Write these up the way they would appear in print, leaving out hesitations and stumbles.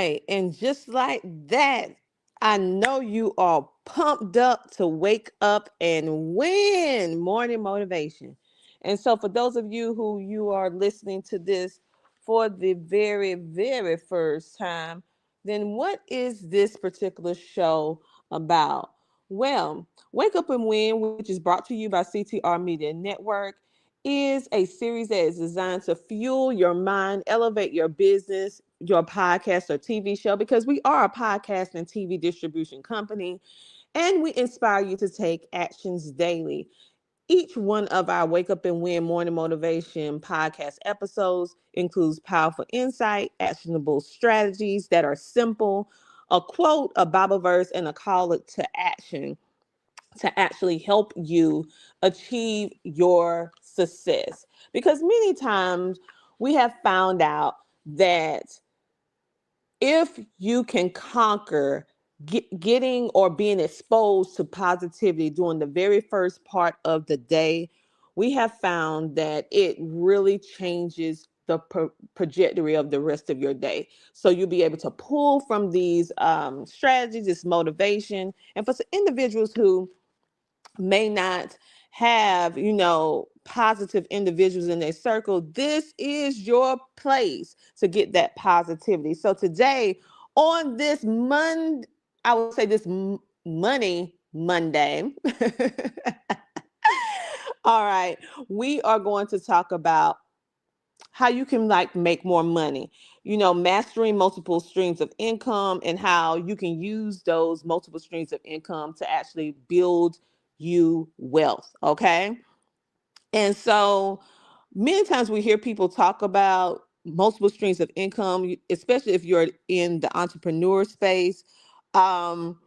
right. And just like that, I know you are pumped up to wake up and win morning motivation. And so, for those of you who you are listening to this for the very, very first time, then what is this particular show about? Well, Wake Up and Win, which is brought to you by CTR Media Network, is a series that is designed to fuel your mind, elevate your business, your podcast or TV show, because we are a podcast and TV distribution company, and we inspire you to take actions daily. Each one of our Wake Up and Win morning motivation podcast episodes includes powerful insight, actionable strategies that are simple, a quote, a Bible verse, and a call to action to actually help you achieve your success. Because many times we have found out that if you can conquer getting or being exposed to positivity during the very first part of the day, we have found that it really changes the trajectory of the rest of your day. So you'll be able to pull from these strategies, this motivation. And for some individuals who may not have, positive individuals in their circle, this is your place to get that positivity. So today, on this I would say this Money Monday, all right, we are going to talk about how you can make more money, mastering multiple streams of income and how you can use those multiple streams of income to actually build you wealth. Okay. And so many times we hear people talk about multiple streams of income, especially if you're in the entrepreneur space. Um,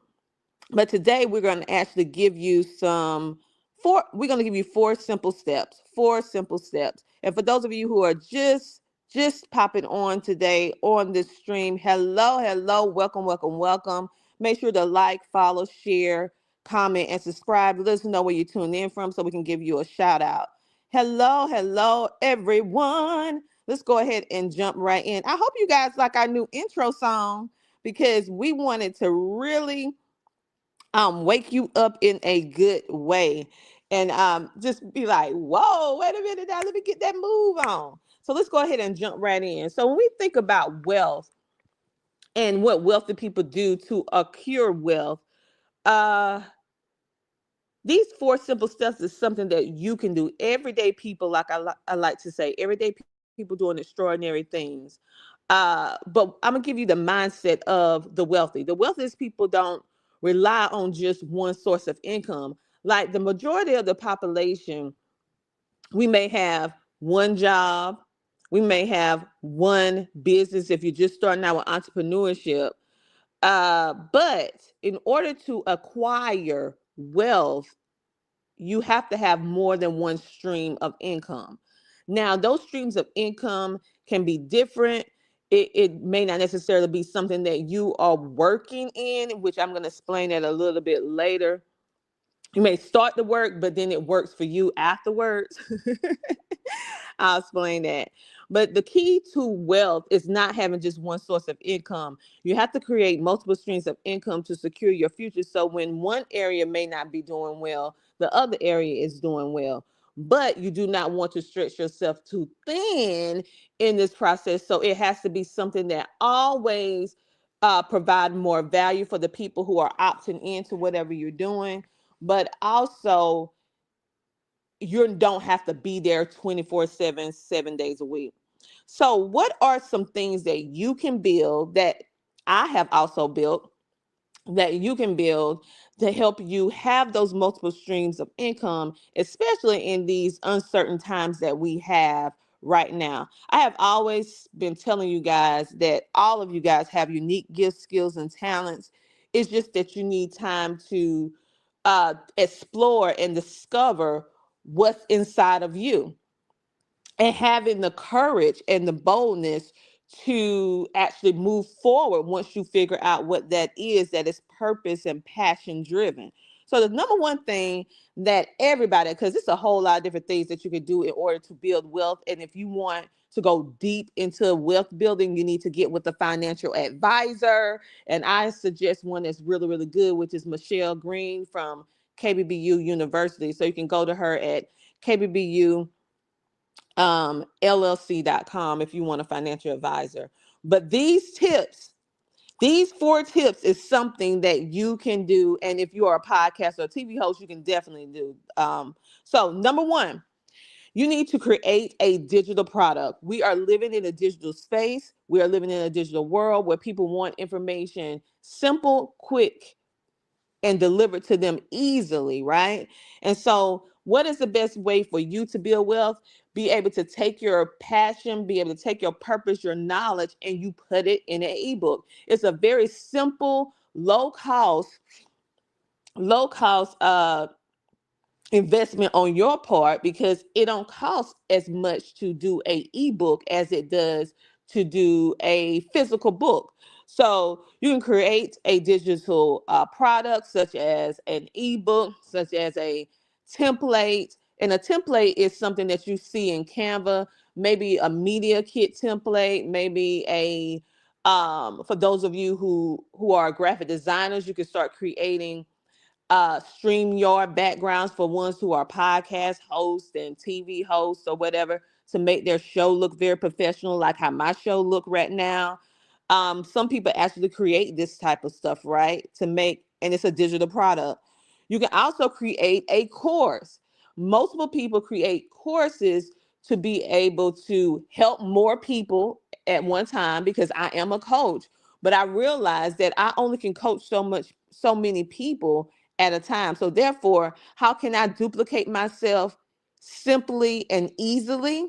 but today we're going to actually give you we're going to give you four simple steps. And for those of you who are just popping on today on this stream, hello, welcome, welcome, welcome. Make sure to like, follow, share, comment, and subscribe. Let us know where you tune in from so we can give you a shout out. Hello, everyone. Let's go ahead and jump right in. I hope you guys like our new intro song because we wanted to really wake you up in a good way and just be like, whoa, wait a minute now, let me get that move on. So let's go ahead and jump right in. So when we think about wealth and what wealthy people do to accrue wealth, uh these four simple steps is something that you can do. Everyday people, like I like to say, everyday people doing extraordinary things. But I'm gonna give you the mindset of the wealthy. The wealthiest people don't rely on just one source of income. Like the majority of the population, we may have one job, we may have one business if you're just starting out with entrepreneurship. But in order to acquire wealth, you have to have more than one stream of income. Now, those streams of income can be different. It may not necessarily be something that you are working in, which I'm going to explain that a little bit later. You may start the work, but then it works for you afterwards. I'll explain that. But the key to wealth is not having just one source of income. You have to create multiple streams of income to secure your future. So when one area may not be doing well, the other area is doing well. But you do not want to stretch yourself too thin in this process. So it has to be something that always provide more value for the people who are opting into whatever you're doing, but also you don't have to be there 24/7, 7 days a week. So, what are some things that you can build that I have also built that you can build to help you have those multiple streams of income, especially in these uncertain times that we have right now? I have always been telling you guys that all of you guys have unique gifts, skills, and talents. It's just that you need time to explore and discover what's inside of you, and having the courage and the boldness to actually move forward once you figure out what that is purpose and passion driven. So the number one thing that everybody, because it's a whole lot of different things that you can do in order to build wealth. And if you want to go deep into wealth building, you need to get with a financial advisor. And I suggest one that's really, really good, which is Michelle Green from KBBU University. So you can go to her at KBBU LLC.com if you want a financial advisor. But these 4 tips is something that you can do. And if you are a podcast or a TV host, you can definitely do. So number one, you need to create a digital product. We are living in a digital space. We are living in a digital world where people want information simple, quick, and delivered to them easily, right? And so, what is the best way for you to build wealth? Be able to take your passion, be able to take your purpose, your knowledge, and you put it in an ebook. It's a very simple, low cost investment on your part because it don't cost as much to do a ebook as it does to do a physical book. So you can create a digital product such as an ebook, such as a template. And a template is something that you see in Canva, maybe a media kit template, maybe a for those of you who are graphic designers, you can start creating StreamYard backgrounds for ones who are podcast hosts and TV hosts or whatever to make their show look very professional, like how my show look right now. Some people actually create this type of stuff, right? To make, and it's a digital product. You can also create a course. Multiple people create courses to be able to help more people at one time because I am a coach. But I realize that I only can coach so many people at a time. So therefore, how can I duplicate myself simply and easily?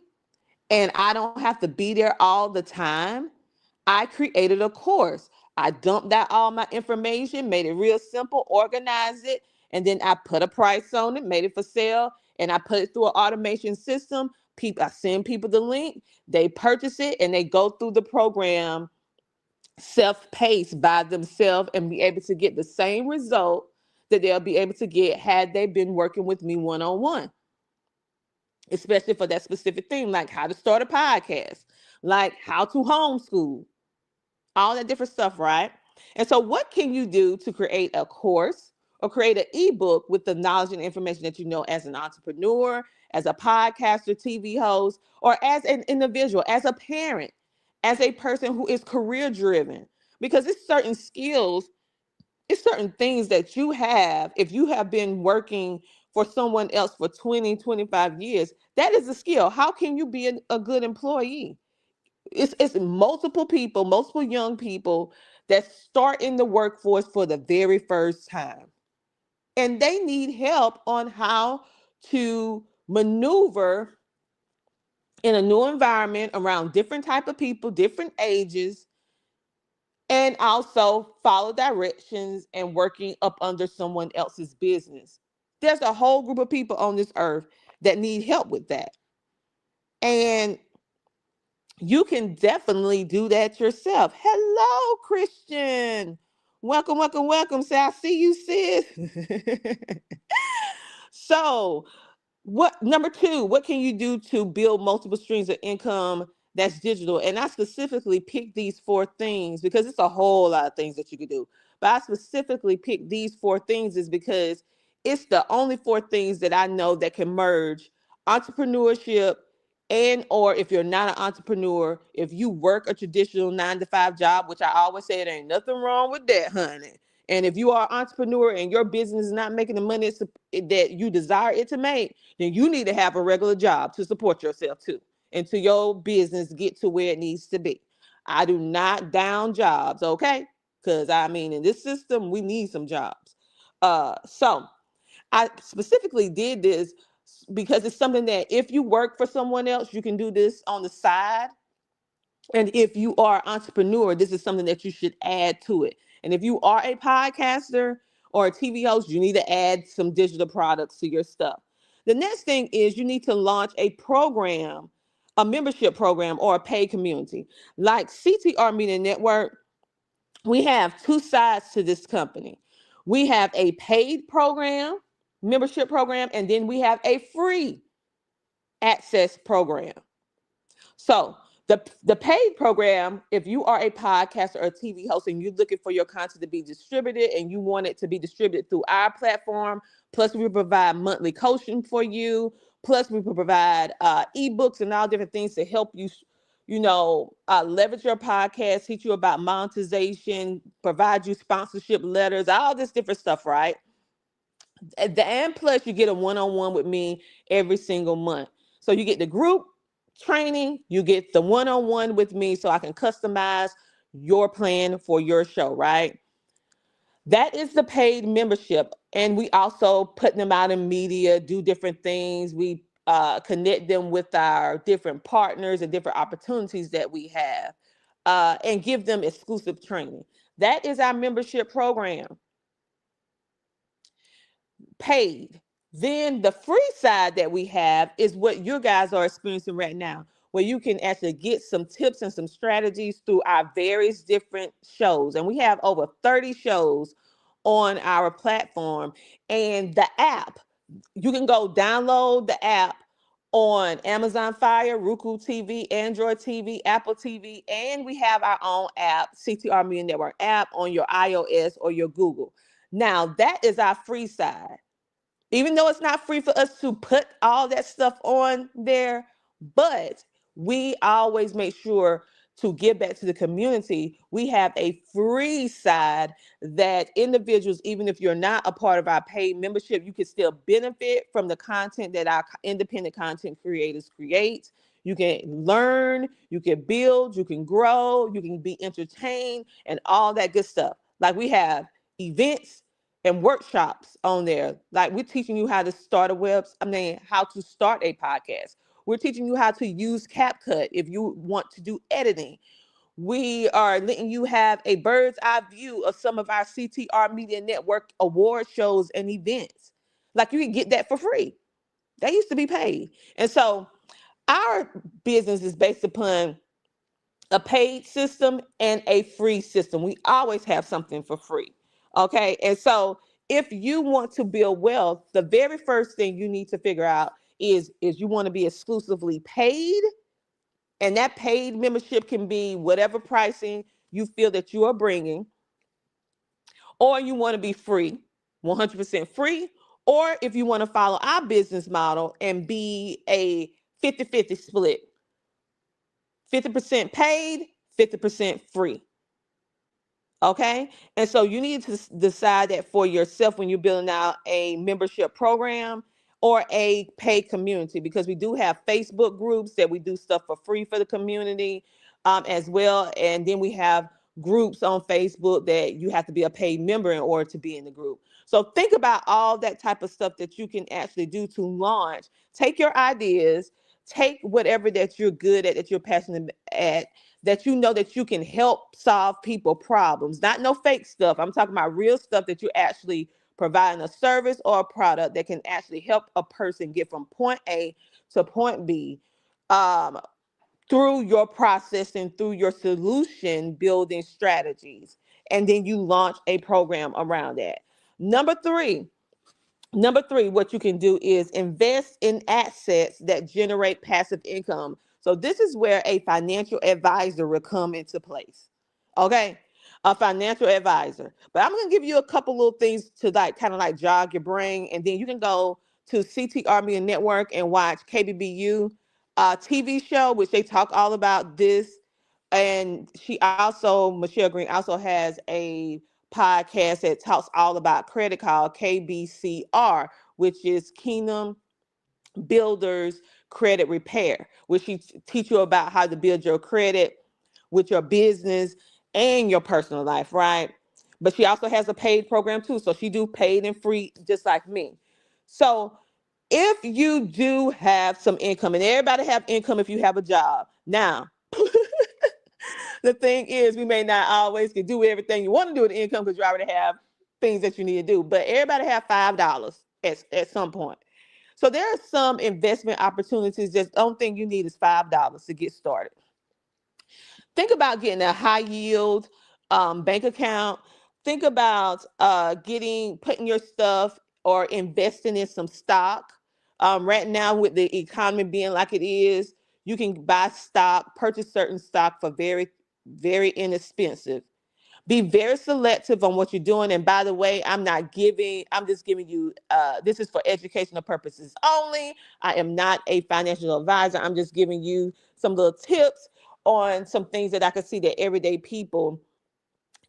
And I don't have to be there all the time. I created a course. I dumped out all my information, made it real simple, organized it, and then I put a price on it, made it for sale, and I put it through an automation system. I send people the link, they purchase it, and they go through the program self-paced by themselves and be able to get the same result that they'll be able to get had they been working with me one-on-one, especially for that specific thing, like how to start a podcast, like how to homeschool, all that different stuff, right? And so what can you do to create a course or create an ebook with the knowledge and information that you know as an entrepreneur, as a podcaster, TV host, or as an individual, as a parent, as a person who is career driven? Because it's certain skills, it's certain things that you have. If you have been working for someone else for 20, 25 years, that is a skill. How can you be a good employee? It's multiple people, multiple young people that start in the workforce for the very first time. And they need help on how to maneuver in a new environment around different type of people, different ages, and also follow directions and working up under someone else's business. There's a whole group of people on this earth that need help with that. And you can definitely do that yourself. Hello, Christian. Welcome, welcome, welcome. Say, I see you, sis. So, what number two, what can you do to build multiple streams of income that's digital? And I specifically picked these 4 things because it's a whole lot of things that you could do. But I specifically picked these 4 things is because it's the only 4 things that I know that can merge entrepreneurship and or if you're not an entrepreneur, if you work a traditional 9 to 5 job, which I always say there ain't nothing wrong with that, honey. And if you are an entrepreneur and your business is not making the money that you desire it to make, then you need to have a regular job to support yourself too, until your business get to where it needs to be. I do not down jobs, okay? Because I mean, in this system, we need some jobs. So I specifically did this because it's something that if you work for someone else, you can do this on the side. And if you are an entrepreneur, this is something that you should add to it. And if you are a podcaster or a TV host, you need to add some digital products to your stuff. The next thing is you need to launch a program, a membership program, or a paid community. Like CTR Media Network, we have 2 sides to this company. We have a paid program, membership program, and then we have a free access program. So the paid program, if you are a podcaster or a TV host and you're looking for your content to be distributed and you want it to be distributed through our platform, plus we provide monthly coaching for you, plus we provide ebooks and all different things to help you, leverage your podcast, teach you about monetization, provide you sponsorship letters, all this different stuff, right? And plus you get a one-on-one with me every single month. So you get the group training, you get the one-on-one with me so I can customize your plan for your show, right? That is the paid membership. And we also put them out in media, do different things. We connect them with our different partners and different opportunities that we have, and give them exclusive training. That is our membership program, paid. Then the free side that we have is what you guys are experiencing right now, where you can actually get some tips and some strategies through our various different shows. And we have over 30 shows on our platform. And the app, you can go download the app on Amazon Fire, Roku TV, Android TV, Apple TV, and we have our own app, CTR Media Network app, on your iOS or your Google. Now, that is our free side. Even though it's not free for us to put all that stuff on there, but we always make sure to give back to the community. We have a free side that individuals, even if you're not a part of our paid membership, you can still benefit from the content that our independent content creators create. You can learn, you can build, you can grow, you can be entertained, and all that good stuff. Like we have events and workshops on there. Like we're teaching you how to start how to start a podcast. We're teaching you how to use CapCut if you want to do editing. We are letting you have a bird's eye view of some of our CTR Media Network award shows and events. Like you can get that for free. They used to be paid. And so our business is based upon a paid system and a free system. We always have something for free. Okay. And so if you want to build wealth, the very first thing you need to figure out is you want to be exclusively paid. And that paid membership can be whatever pricing you feel that you are bringing, or you want to be free, 100% free, or if you want to follow our business model and be a 50-50 split, 50% paid, 50% free. Okay. And so you need to decide that for yourself when you're building out a membership program or a paid community, because we do have Facebook groups that we do stuff for free for the community, as well. And then we have groups on Facebook that you have to be a paid member in order to be in the group. So think about all that type of stuff that you can actually do to launch. Take your ideas, take whatever that you're good at, that you're passionate at, that you know that you can help solve people problems, not no fake stuff. I'm talking about real stuff that you're actually providing a service or a product that can actually help a person get from point A to point B, through your process and through your solution building strategies. And then you launch a program around that. Number three, what you can do is invest in assets that generate passive income. So this is where a financial advisor will come into place. Okay. A financial advisor. But I'm going to give you a couple little things to like kind of like jog your brain. And then you can go to CTR Media Network and watch KBBU TV show, which they talk all about this. And Michelle Green also has a podcast that talks all about credit called KBCR, which is Kingdom Builders Credit Repair, which she teach you about how to build your credit with your business and your personal life, right? But she also has a paid program too. So she do paid and free just like me. So if you do have some income, and everybody have income if you have a job. Now, the thing is, we may not always can do everything you want to do with the income because you already have things that you need to do. But everybody have $5 at some point. So there are some investment opportunities. Just the only thing you need is $5 to get started. Think about getting a high yield bank account. think about putting your stuff or investing in some stock. Right now, with the economy being like it is, you can buy stock, purchase certain stock for very, very inexpensive. Be very selective on what you're doing. And by the way, I'm just giving you, this is for educational purposes only. I am not a financial advisor. I'm just giving you some little tips on some things that I can see that everyday people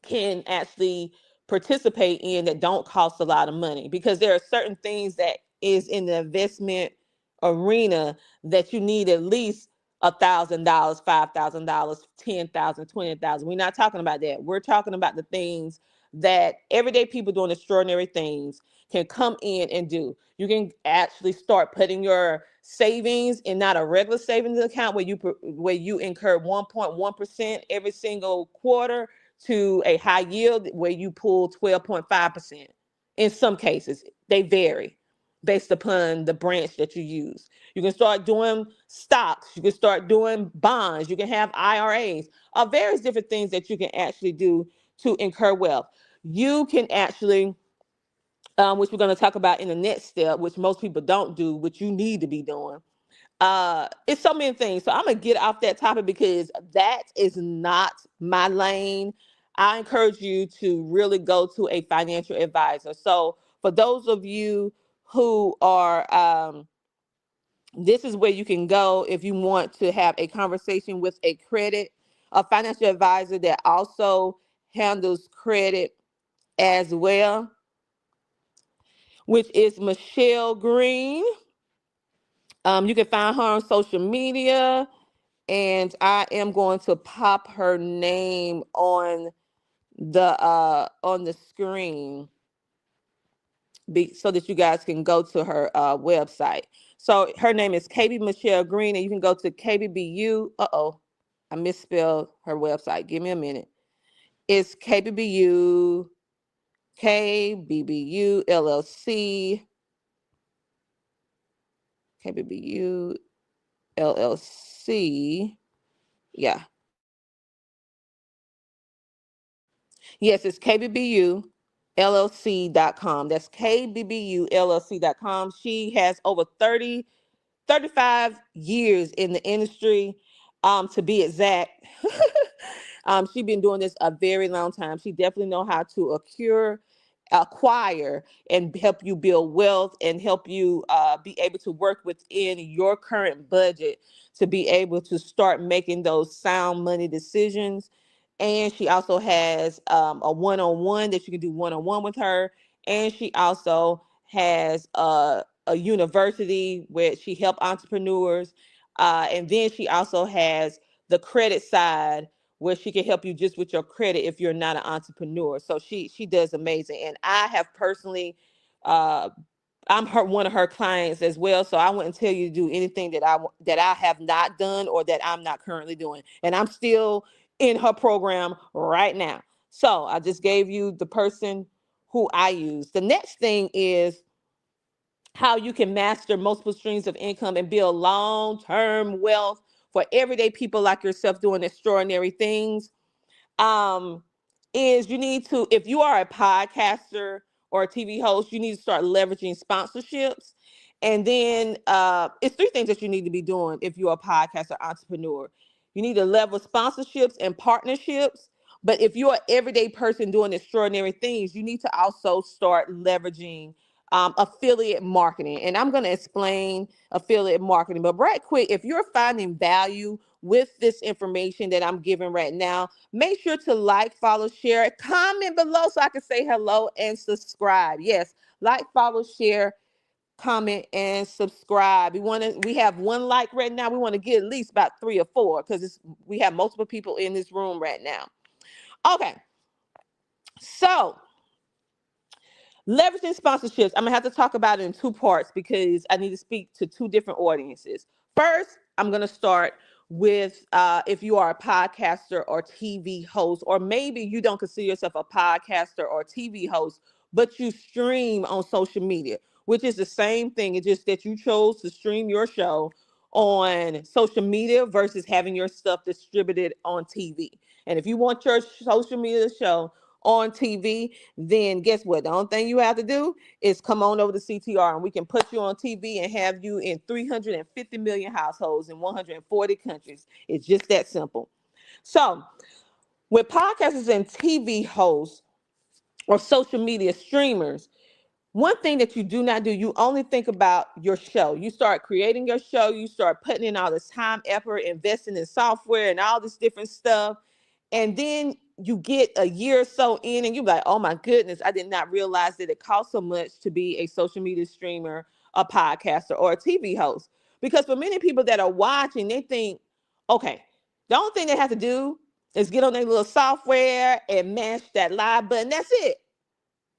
can actually participate in that don't cost a lot of money, because there are certain things that is in the investment arena that you need at least $1,000, $5,000, 10,000, 20,000. We're not talking about that. We're talking about the things that everyday people doing extraordinary things can come in and do. You can actually start putting your savings in not a regular savings account where you incur 1.1% every single quarter, to a high yield where you pull 12.5%. In some cases, they vary based upon the branch that you use. You can start doing stocks, you can start doing bonds, you can have IRAs, various different things that you can actually do to incur wealth. You can actually, which we're going to talk about in the next step, which most people don't do, which you need to be doing. It's so many things. So I'm gonna get off that topic because that is not my lane. I encourage you to really go to a financial advisor. So for those of you who are, this is where you can go if you want to have a conversation with a financial advisor that also handles credit as well, which is Michelle Green. You can find her on social media, and I am going to pop her name on the screen so that you guys can go to her website. So her name is KB Michelle Green, and you can go to KBBU. I misspelled her website. Give me a minute. It's KBBU LLC. KBBU LLC. Yeah. Yes, it's KBBULLC.com. That's KBBULLC.com. She has over 35 years in the industry, to be exact. She's been doing this a very long time. She definitely know how to acquire, and help you build wealth, and help you be able to work within your current budget to be able to start making those sound money decisions. And she also has a one-on-one that you can do one-on-one with her. And she also has a university where she help entrepreneurs. And then she also has the credit side where she can help you just with your credit if you're not an entrepreneur. So she does amazing. And I have personally, uh, I'm one of her clients as well. So I wouldn't tell you to do anything that I have not done or that I'm not currently doing. And I'm still in her program right now. So I just gave you the person who I use. The next thing is how you can master multiple streams of income and build long-term wealth for everyday people like yourself doing extraordinary things. um, is you need to, if you are a podcaster or a TV host, you need to start leveraging sponsorships. And then it's three things that you need to be doing if you're a podcaster entrepreneur. You need to level sponsorships and partnerships. But if you're an everyday person doing extraordinary things, you need to also start leveraging affiliate marketing. And I'm going to explain affiliate marketing. But right quick, if you're finding value with this information that I'm giving right now, make sure to like, follow, share, comment below so I can say hello, and subscribe. Yes, like, follow, share, comment, and subscribe. We have one like right now. We want to get at least about 3 or 4 because we have multiple people in this room right now. Okay, so leveraging sponsorships. I'm gonna have to talk about it in 2 parts because I need to speak to 2 different audiences. First, I'm gonna start with if you are a podcaster or TV host, or maybe you don't consider yourself a podcaster or TV host, but you stream on social media, which is the same thing. It's just that you chose to stream your show on social media versus having your stuff distributed on TV. And if you want your social media show on TV, then guess what? The only thing you have to do is come on over to CTR and we can put you on TV and have you in 350 million households in 140 countries. It's just that simple. So, with podcasters and TV hosts or social media streamers, one thing that you do not do, you only think about your show. You start creating your show, you start putting in all this time, effort, investing in software and all this different stuff. And then you get a year or so in and you're like, oh my goodness, I did not realize that it costs so much to be a social media streamer, a podcaster, or a TV host. Because for many people that are watching, they think, okay, the only thing they have to do is get on their little software and mash that live button. That's it.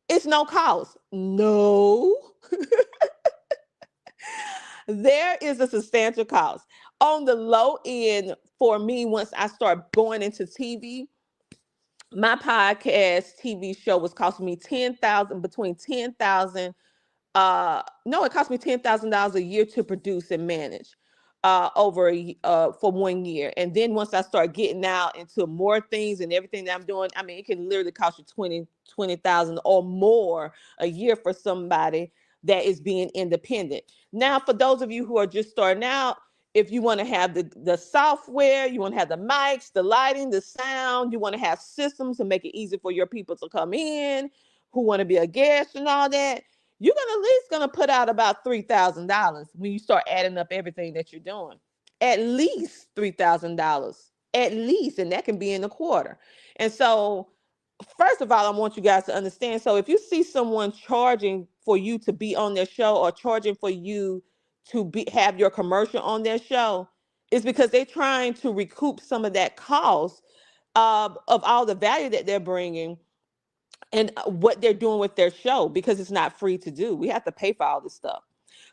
It's no cost. No, there is a substantial cost. On the low end, for me, once I start going into TV, my podcast TV show was costing me 10,000, between 10,000, no, it cost me $10,000 a year to produce and manage for 1 year. And then once I start getting out into more things and everything that I'm doing, I mean, it can literally cost you 20,000 or more a year for somebody that is being independent. Now, for those of you who are just starting out, if you want to have the software, you want to have the mics, the lighting, the sound, you want to have systems to make it easy for your people to come in, who want to be a guest and all that, you're gonna at least gonna put out about $3,000 when you start adding up everything that you're doing. At least $3,000, at least, and that can be in a quarter. And so, first of all, I want you guys to understand. So, if you see someone charging for you to be on their show or charging for you to have your commercial on their show, it's because they're trying to recoup some of that cost of all the value that they're bringing and what they're doing with their show, because it's not free to do. We have to pay for all this stuff.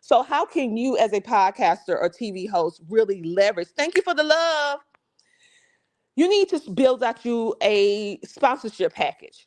So how can you as a podcaster or TV host really leverage? Thank you for the love. You need to build out you a sponsorship package.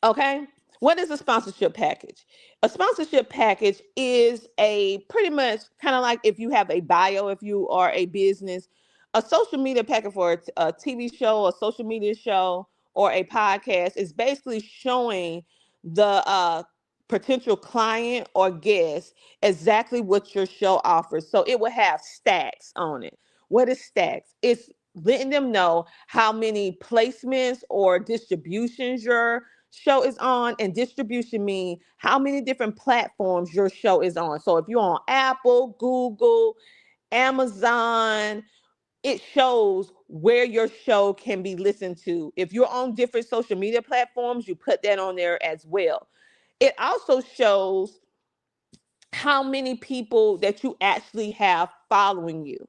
Okay? What is a sponsorship package? A sponsorship package is a pretty much kind of like if you have a bio, if you are a business, a social media package for a TV show, a social media show, or a podcast is basically showing the potential client or guest exactly what your show offers. So it will have stacks on it. What is stacks? It's letting them know how many placements or distributions your show is on, and distribution mean how many different platforms your show is on. So if you're on Apple, Google, Amazon, it shows where your show can be listened to. If you're on different social media platforms, you put that on there as well. It also shows how many people that you actually have following you.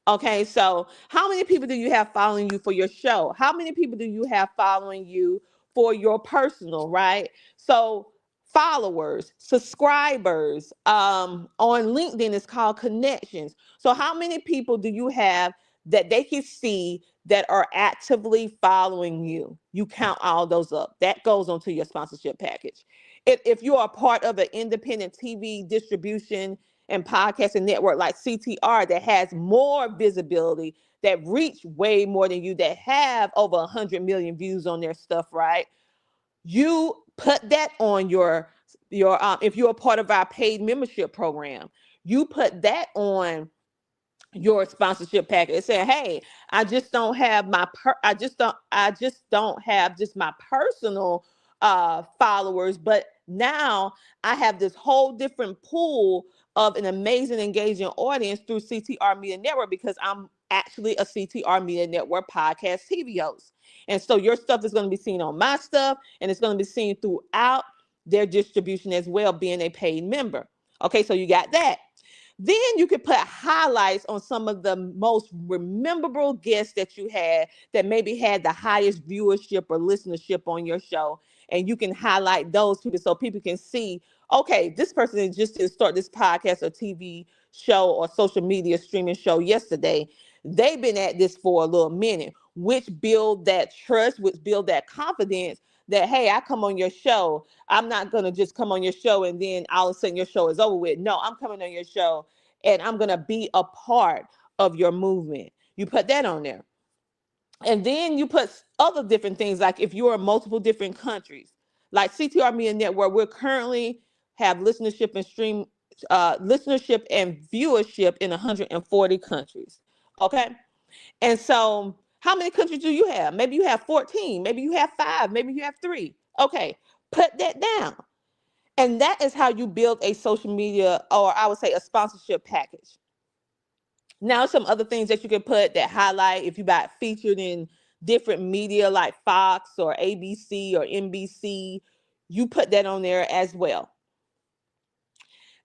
Okay, so how many people do you have following you for your show? How many people do you have following you for your personal, right? So followers, subscribers, on LinkedIn it's called connections. So how many people do you have that they can see that are actively following you? You count all those up. That goes onto your sponsorship package. If you are part of an independent TV distribution and podcasting network like CTR that has more visibility, that reach way more than you, that have over 100 million views on their stuff, right? You put that on your if you're a part of our paid membership program, you put that on your sponsorship package and say, hey, I just don't have just my personal followers, but now I have this whole different pool of an amazing engaging audience through CTR Media Network, because I'm actually a CTR Media Network podcast TV host. And so your stuff is going to be seen on my stuff, and it's going to be seen throughout their distribution as well, being a paid member. Okay, so you got that. Then you could put highlights on some of the most memorable guests that you had that maybe had the highest viewership or listenership on your show. And you can highlight those people so people can see, okay, this person just didn't start this podcast or TV show or social media streaming show yesterday. They've been at this for a little minute, which build that trust, which build that confidence that, hey, I come on your show. I'm not going to just come on your show and then all of a sudden your show is over with. No, I'm coming on your show and I'm going to be a part of your movement. You put that on there. And then you put other different things, like if you're in multiple different countries, like CTR Media Network, we're currently have listenership and viewership in 140 countries. Okay. And so how many countries do you have? Maybe you have 14, maybe you have 5, maybe you have 3. Okay. Put that down. And that is how you build a social media, or I would say a sponsorship package. Now, some other things that you can put that highlight if you got featured in different media like Fox or ABC or NBC, you put that on there as well.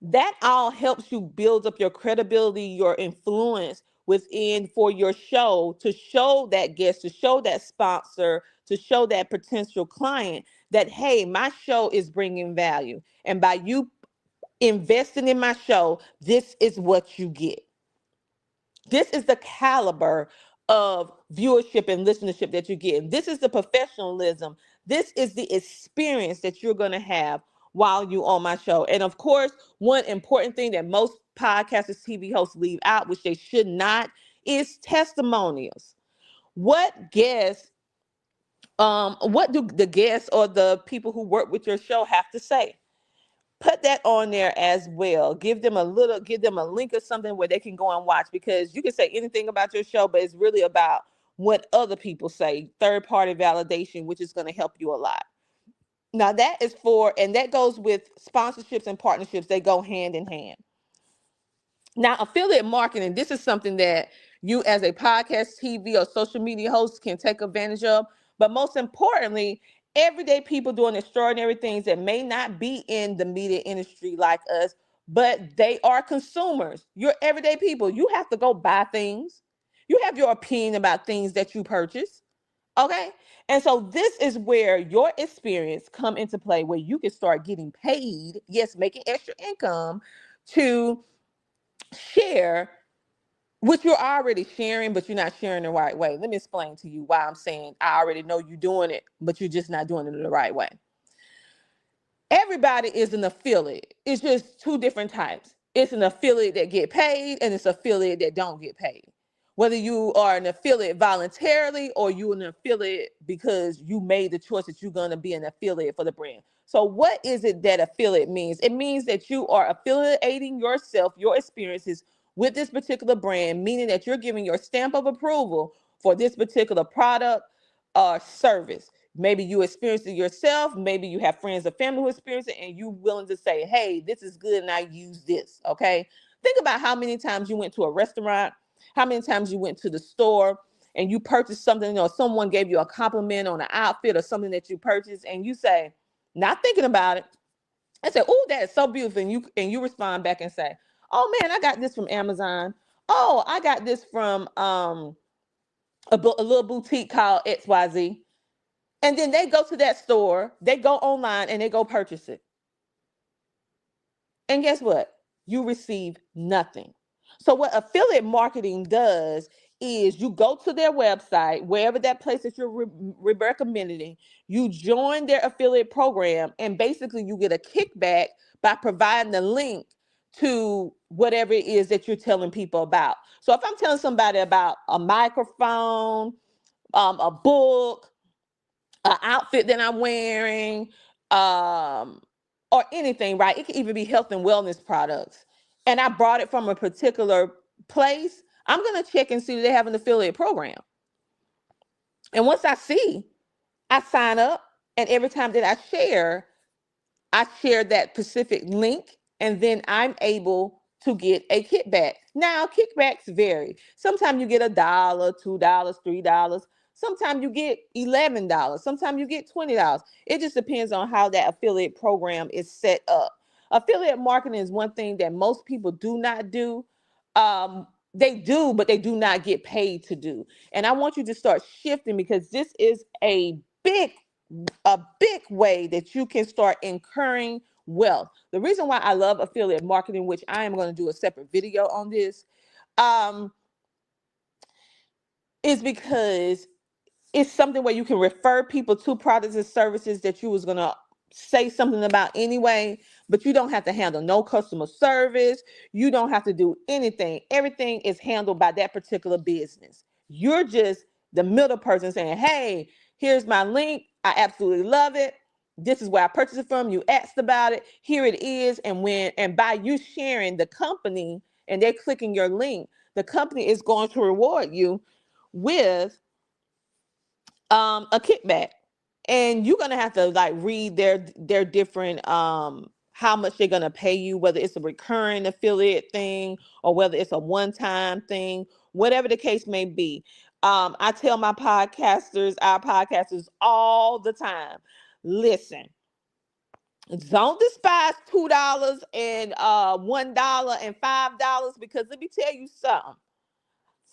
That all helps you build up your credibility, your influence within for your show, to show that guest, to show that sponsor, to show that potential client that, hey, my show is bringing value. And by you investing in my show, this is what you get. This is the caliber of viewership and listenership that you get. This is the professionalism. This is the experience that you're going to have while you on my show. And of course, one important thing that most podcasters, TV hosts leave out, which they should not, is testimonials. What do the guests or the people who work with your show have to say? Put that on there as well. Give them a link or something where they can go and watch, because you can say anything about your show, but it's really about what other people say, third party validation, which is going to help you a lot. Now and that goes with sponsorships and partnerships. They go hand in hand. Now, affiliate marketing, this is something that you as a podcast, TV, or social media host can take advantage of. But most importantly, everyday people doing extraordinary things that may not be in the media industry like us, but they are consumers. You're everyday people. You have to go buy things. You have your opinion about things that you purchase. Okay. And so this is where your experience come into play, where you can start getting paid, yes, making extra income to share what you're already sharing, but you're not sharing the right way. Let me explain to you why I'm saying I already know you're doing it, but you're just not doing it the right way. Everybody is an affiliate. It's just two different types. It's an affiliate that get paid, and it's an affiliate that don't get paid. Whether you are an affiliate voluntarily or you're an affiliate because you made the choice that you're going to be an affiliate for the brand. So what is it that affiliate means? It means that you are affiliating yourself, your experiences with this particular brand, meaning that you're giving your stamp of approval for this particular product or service. Maybe you experience it yourself. Maybe you have friends or family who experience it, and you're willing to say, hey, this is good and I use this. Okay. Think about how many times you went to a restaurant, how many times you went to the store and you purchased something, or someone gave you a compliment on an outfit or something that you purchased, and you say, not thinking about it, I say, oh, that is so beautiful. And you respond back and say, oh man, I got this from Amazon. Oh, I got this from a little boutique called XYZ. And then they go to that store, they go online and they go purchase it. And guess what? You receive nothing. So what affiliate marketing does is you go to their website, wherever that place that you're recommending, you join their affiliate program, and basically you get a kickback by providing the link to whatever it is that you're telling people about. So if I'm telling somebody about a microphone, a book, an outfit that I'm wearing, um, or anything, right? It can even be health and wellness products. And I brought it from a particular place. I'm going to check and see if they have an affiliate program. And once I see, I sign up. And every time that I share that specific link, and then I'm able to get a kickback. Now, kickbacks vary. Sometimes you get $1, $2, $3. Sometimes you get $11. Sometimes you get $20. It just depends on how that affiliate program is set up. Affiliate marketing is one thing that most people do not do. They do, but they do not get paid to do. And I want you to start shifting, because this is a big way that you can start incurring wealth. The reason why I love affiliate marketing, which I am going to do a separate video on this, is because it's something where you can refer people to products and services that you was going to say something about anyway, but you don't have to handle no customer service. You don't have to do anything. Everything is handled by that particular business. You're just the middle person saying, hey, here's my link. I absolutely love it. This is where I purchased it from. You asked about it. Here it is. And by you sharing the company and they're clicking your link, the company is going to reward you with a kickback. And you're gonna have to like read their different how much they're gonna pay you, whether it's a recurring affiliate thing or whether it's a one-time thing, whatever the case may be. I tell our podcasters all the time, listen, don't despise $2 and $1 and $5, because let me tell you something.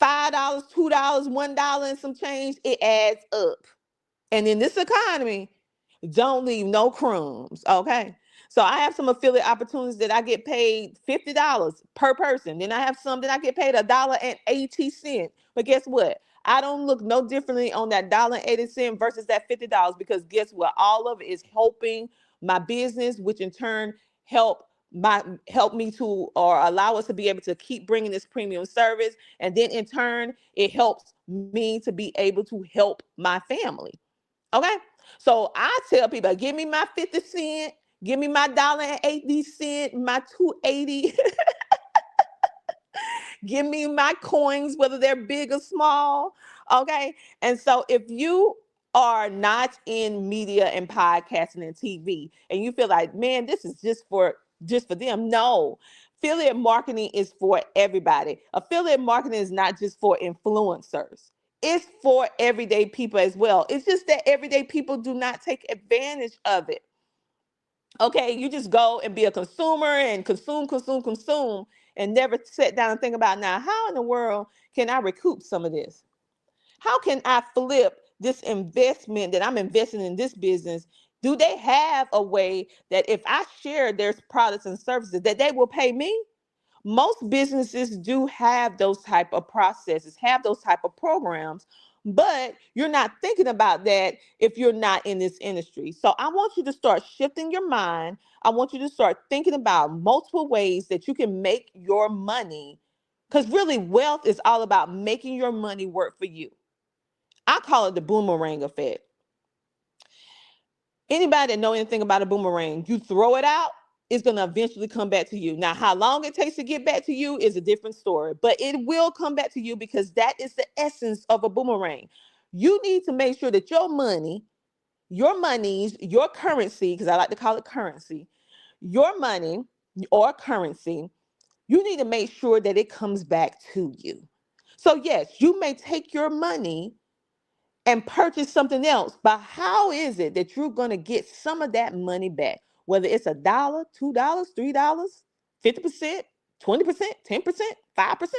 $5, $2, $1 and some change, it adds up. And in this economy, don't leave no crumbs. Okay. So I have some affiliate opportunities that I get paid $50 per person. Then I have some that I get paid $1.80. But guess what? I don't look no differently on that $1.80 versus that $50, because guess what? All of it is helping my business, which in turn help help me to, or allow us to be able to keep bringing this premium service. And then in turn, it helps me to be able to help my family. Okay. So I tell people, give me my 50 cents, give me my $1.80, my 2.80, give me my coins, whether they're big or small. Okay. And so if you are not in media and podcasting and TV and you feel like, man, this is just for them. No. Affiliate marketing is for everybody. Affiliate marketing is not just for influencers. It's for everyday people as well. It's just that everyday people do not take advantage of it. Okay, you just go and be a consumer and consume, and never sit down and think about, now, how in the world can I recoup some of this? How can I flip this investment that I'm investing in this business? Do they have a way that if I share their products and services that they will pay me? Most businesses do have those type of processes, have those type of programs, but you're not thinking about that if you're not in this industry. So I want you to start shifting your mind. I want you to start thinking about multiple ways that you can make your money, because really wealth is all about making your money work for you. I call it the boomerang effect. Anybody that know anything about a boomerang, you throw it out, it's going to eventually come back to you. Now, how long it takes to get back to you is a different story, but it will come back to you, because that is the essence of a boomerang. You need to make sure that your money, your monies, your currency, because I like to call it currency, your money or currency, you need to make sure that it comes back to you. So yes, you may take your money and purchase something else. But how is it that you're going to get some of that money back? Whether it's $1, $2, $3, 50%, 20%, 10%, 5%.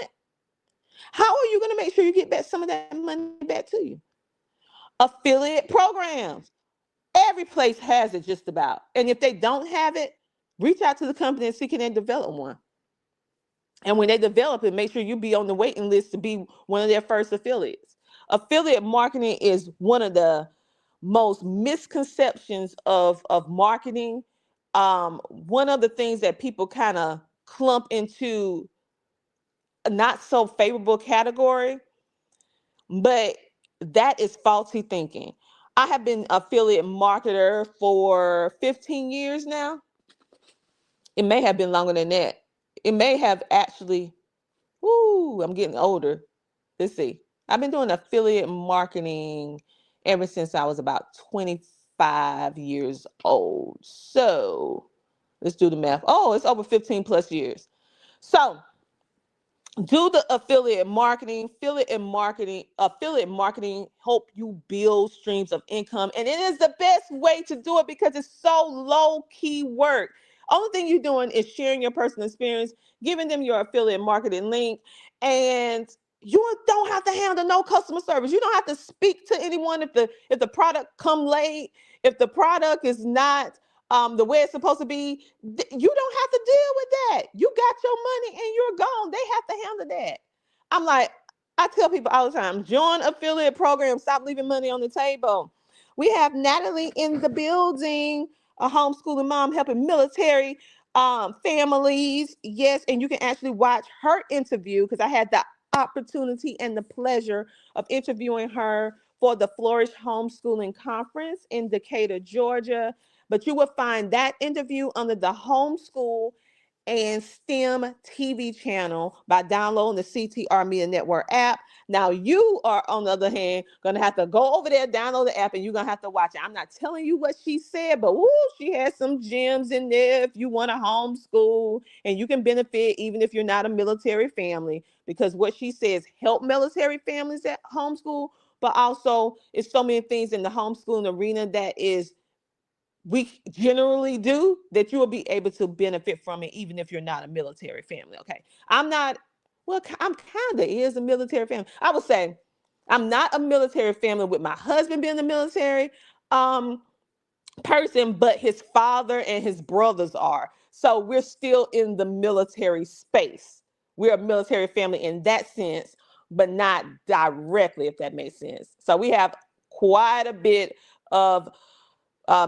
How are you going to make sure you get back some of that money back to you? Affiliate programs. Every place has it just about. And if they don't have it, reach out to the company and see can they develop one. And when they develop it, make sure you be on the waiting list to be one of their first affiliates. Affiliate marketing is one of the most misconceptions of marketing. One of the things that people kind of clump into a not so favorable category, but that is faulty thinking. I have been affiliate marketer for 15 years now. It may have been longer than that. It may have actually, ooh, I'm getting older. Let's see. I've been doing affiliate marketing ever since I was about 25 years old. So let's do the math. Oh, it's over 15 plus years. So do the affiliate marketing help you build streams of income, and it is the best way to do it because it's so low key work. Only thing you're doing is sharing your personal experience, giving them your affiliate marketing link, and you don't have to handle no customer service. You don't have to speak to anyone if the product come late, if the product is not the way it's supposed to be. You don't have to deal with that. You got your money and you're gone. They have to handle that. I'm like, I tell people all the time, join affiliate program. Stop leaving money on the table. We have Natalie in the building, a homeschooling mom helping military families. Yes, and you can actually watch her interview because I had the opportunity and the pleasure of interviewing her for the Flourish Homeschooling Conference in Decatur, Georgia. But you will find that interview under the Homeschool and STEM TV channel by downloading the CTR Media Network app. Now, you are, on the other hand, going to have to go over there, download the app, and you're going to have to watch it. I'm not telling you what she said, but woo, she has some gems in there if you want to homeschool, and you can benefit even if you're not a military family, because what she says help military families at homeschool, but also it's so many things in the homeschooling arena that is we generally do that you will be able to benefit from it even if you're not a military family. Okay, I'm not, well, I'm kind of is a military family, I would say. I'm not a military family with my husband being a military um person, but his father and his brothers are, so we're still in the military space. We're a military family in that sense, but not directly, if that makes sense. So we have quite a bit of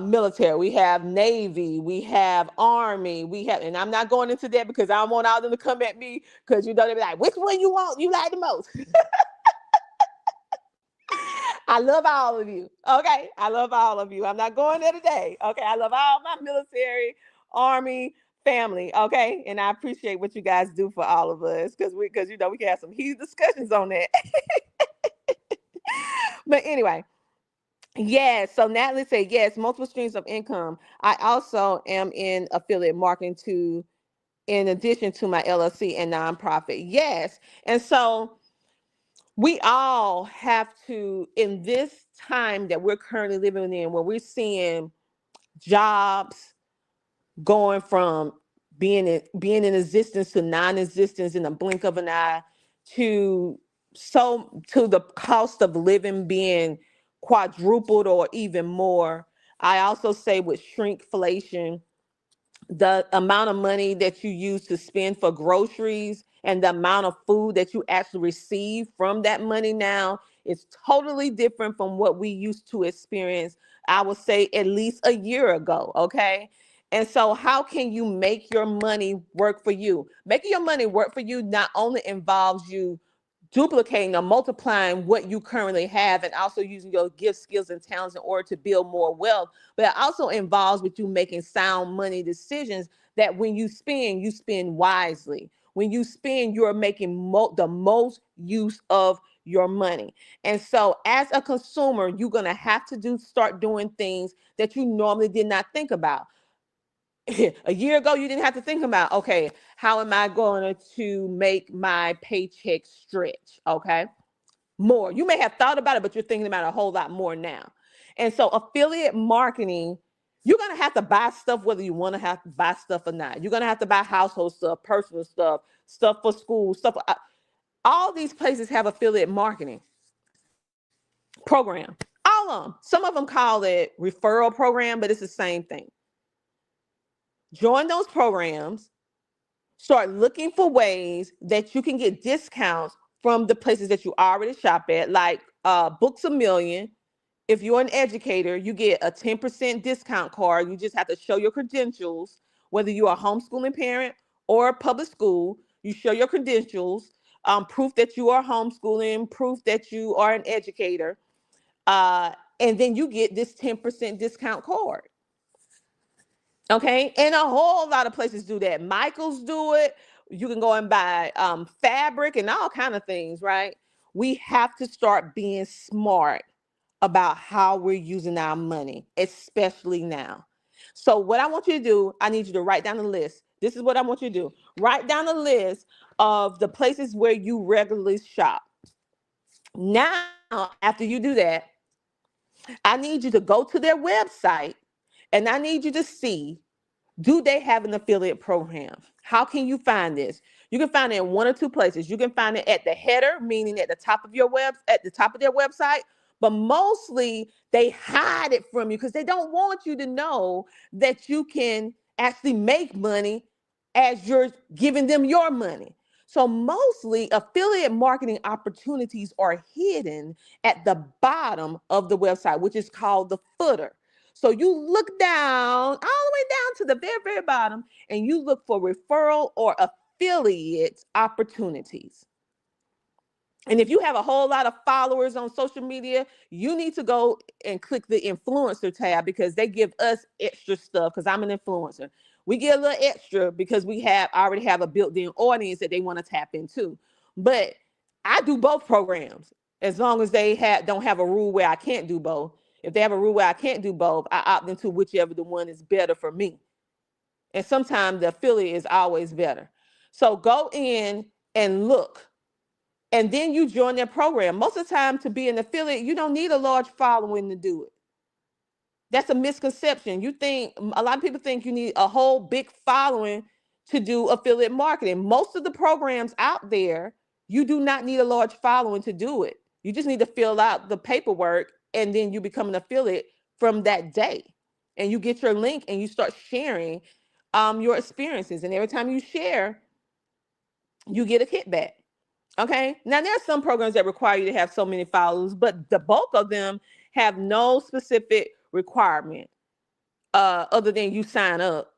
military. We have Navy, we have Army, we have, and I'm not going into that because I don't want all of them to come at me, because you know they'll be like, which one you like the most? I love all of you. Okay. I love all of you. I'm not going there today. Okay. I love all my military, Army family. Okay. And I appreciate what you guys do for all of us, because you know we can have some heated discussions on that. But anyway, yes. So Natalie said, yes, multiple streams of income. I also am in affiliate marketing too, in addition to my LLC and nonprofit. Yes. And so we all have to, in this time that we're currently living in, where we're seeing jobs going from being in existence to non-existence in a blink of an eye, to to the cost of living being quadrupled or even more. I also say with shrinkflation, the amount of money that you use to spend for groceries and the amount of food that you actually receive from that money now is totally different from what we used to experience, I would say, at least a year ago. Okay. And so, how can you make your money work for you? Making your money work for you not only involves you duplicating or multiplying what you currently have and also using your gifts, skills, and talents in order to build more wealth, but it also involves with you making sound money decisions, that when you spend wisely. When you spend, you're making the most use of your money. And so as a consumer, you're going to have to start doing things that you normally did not think about. A year ago, you didn't have to think about, okay, how am I going to make my paycheck stretch? Okay. More. You may have thought about it, but you're thinking about it a whole lot more now. And so affiliate marketing, you're going to have to buy stuff whether you want to have to buy stuff or not. You're going to have to buy household stuff, personal stuff, stuff for school, stuff. All these places have affiliate marketing program. All of them. Some of them call it referral program, but it's the same thing. Join those programs. Start looking for ways that you can get discounts from the places that you already shop at, like Books A Million. If you're an educator, you get a 10% discount card. You just have to show your credentials, whether you're a homeschooling parent or a public school. You show your credentials, proof that you are homeschooling, proof that you are an educator, uh, and then you get this 10% discount card. Okay, and a whole lot of places do that. Michaels do it. You can go and buy fabric and all kind of things, right? We have to start being smart about how we're using our money, especially now. So what I want you to do, I need you to write down the list. This is what I want you to do. Write down a list of the places where you regularly shop. Now, after you do that, I need you to go to their website and I need you to see, do they have an affiliate program? How can you find this? You can find it in one or two places. You can find it at the header, meaning at the top of at the top of their website, but mostly they hide it from you because they don't want you to know that you can actually make money as you're giving them your money. So mostly affiliate marketing opportunities are hidden at the bottom of the website, which is called the footer. So you look down, all the way down to the very, very bottom, and you look for referral or affiliate opportunities. And if you have a whole lot of followers on social media, you need to go and click the influencer tab, because they give us extra stuff, because I'm an influencer. We get a little extra because we have already have a built-in audience that they want to tap into. But I do both programs, as long as they don't have a rule where I can't do both. If they have a rule where I can't do both, I opt into whichever the one is better for me. And sometimes the affiliate is always better. So go in and look, and then you join their program. Most of the time, to be an affiliate, you don't need a large following to do it. That's a misconception. A lot of people think you need a whole big following to do affiliate marketing. Most of the programs out there, you do not need a large following to do it. You just need to fill out the paperwork, and then you become an affiliate from that day. And you get your link and you start sharing your experiences. And every time you share, you get a kickback. Okay. Now there are some programs that require you to have so many followers, but the bulk of them have no specific requirement other than you sign up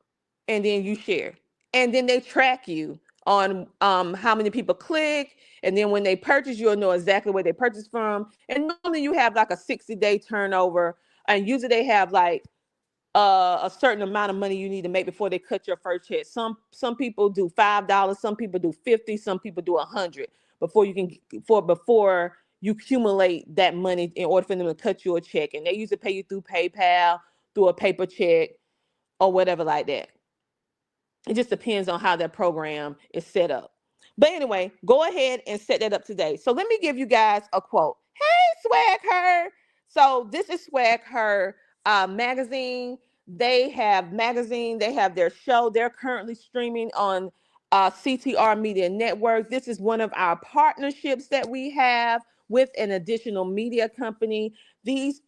and then you share. And then they track you on how many people click. And then when they purchase, you'll know exactly where they purchased from. And normally you have like a 60-day turnover. And usually they have like a certain amount of money you need to make before they cut your first check. Some people do $5, some people do 50, some people do 100 before you accumulate that money in order for them to cut you a check. And they usually pay you through PayPal, through a paper check, or whatever like that. It just depends on how that program is set up. But anyway, go ahead and set that up today. So let me give you guys a quote. Hey, Swag Her. So this is Swag Her magazine. They have their show. They're currently streaming on CTR Media Network. This is one of our partnerships that we have with an additional media company. This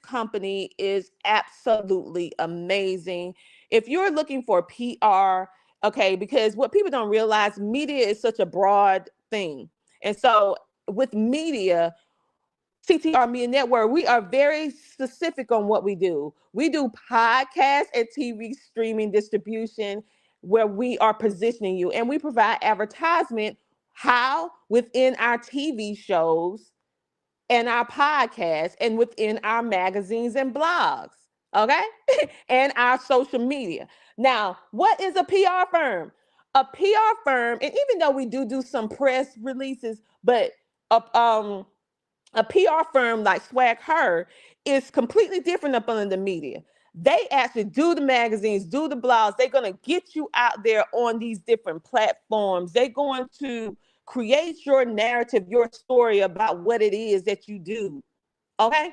company is absolutely amazing. If you're looking for PR, okay, because what people don't realize, media is such a broad thing. And so with media, CTR Media Network, we are very specific on what we do. We do podcast and TV streaming distribution, where we are positioning you, and we provide advertisement how within our TV shows and our podcasts and within our magazines and blogs, okay? And our social media. Now, what is a PR firm? A PR firm, and even though we do some press releases, but a PR firm like Swag Her is completely different up under the media. They actually do the magazines, do the blogs. They're going to get you out there on these different platforms. They're going to create your narrative, your story about what it is that you do. Okay?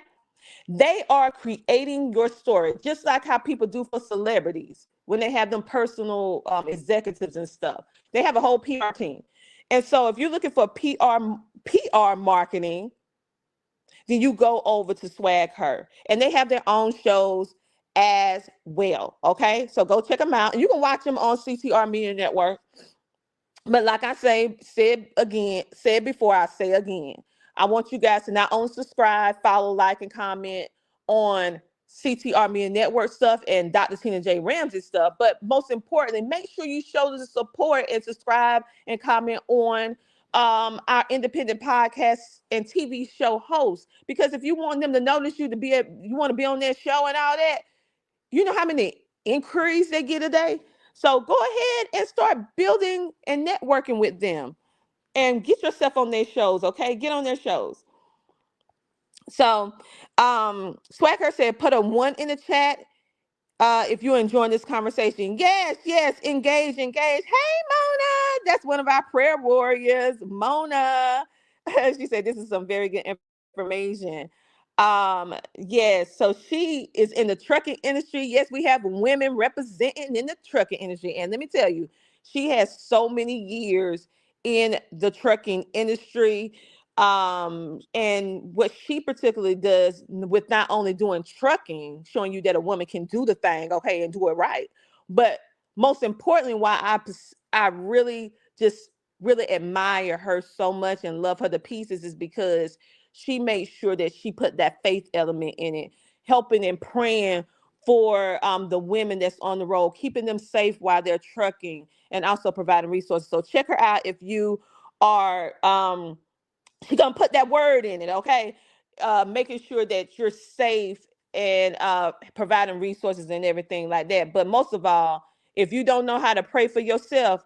They are creating your story, just like how people do for celebrities when they have them personal executives and stuff. They have a whole PR team. And so if you're looking for PR marketing, then you go over to Swag Her. And they have their own shows as well. Okay. So go check them out. And you can watch them on CTR Media Network. But like I said before, I say again, I want you guys to not only subscribe, follow, like, and comment on CTR Media Network stuff and Dr. Tina J. Ramsey stuff, but most importantly, make sure you show the support and subscribe and comment on our independent podcasts and TV show hosts. Because if you want them to notice you you want to be on their show and all that, you know how many inquiries they get a day? So go ahead and start building and networking with them and get yourself on their shows, okay? Get on their shows. So Swagger said, put a 1 in the chat if you're enjoying this conversation. Yes, engage. Hey, Mona, that's one of our prayer warriors, Mona. She said, this is some very good information. Yes, so she is in the trucking industry. Yes, we have women representing in the trucking industry. And let me tell you, she has so many years in the trucking industry. And what she particularly does with not only doing trucking, showing you that a woman can do the thing, okay, and do it right, but most importantly, why I really just really admire her so much and love her to pieces is because she made sure that she put that faith element in it, helping and praying for the women that's on the road, keeping them safe while they're trucking, and also providing resources. So check her out if you are she's gonna put that word in it, okay? Making sure that you're safe and providing resources and everything like that. But most of all, if you don't know how to pray for yourself,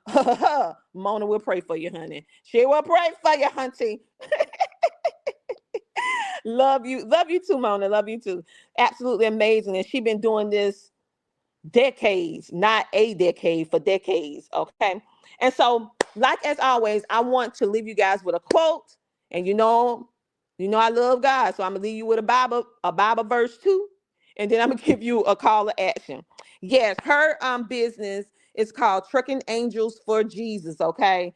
Mona will pray for you, honey. She will pray for you, hunty. Love you too, Mona. Love you too. Absolutely amazing. And she's been doing this decades, not a decade, for decades. Okay. And so, like as always, I want to leave you guys with a quote. And I love God. So I'm gonna leave you with a Bible verse too. And then I'm gonna give you a call to action. Yes, her business is called Trucking Angels for Jesus. Okay.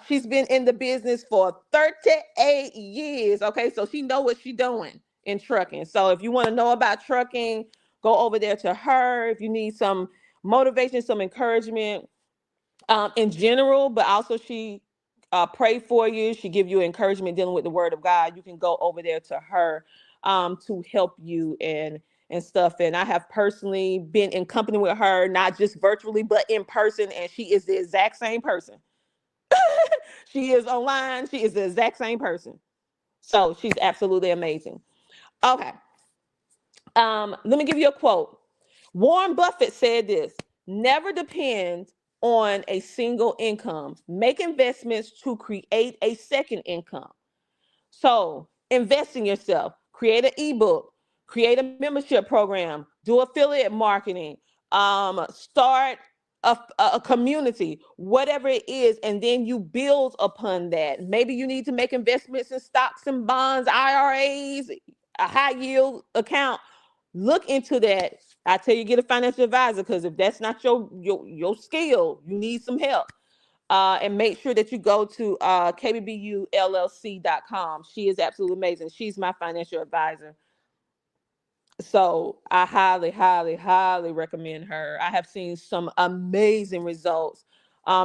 She's been in the business for 38 years. Okay, so she know what she's doing in trucking. So if you want to know about trucking, go over there to her. If you need some motivation, some encouragement in general, but also she pray for you. She give you encouragement dealing with the word of God. You can go over there to her to help you and stuff. And I have personally been in company with her, not just virtually, but in person. And she is the exact same person. She is online. She is the exact same person. So she's absolutely amazing. Okay. Let me give you a quote. Warren Buffett said this: never depend on a single income. Make investments to create a second income. So invest in yourself, create an ebook, create a membership program, do affiliate marketing, start a community, whatever it is, and then you build upon that. Maybe you need to make investments in stocks and bonds, IRAs, a high yield account. Look into that. I tell you, get a financial advisor, because if that's not your skill, you need some help. And make sure that you go to kbbullc.com. She is absolutely amazing. She's my financial advisor. So I highly, highly, highly recommend her. I have seen some amazing results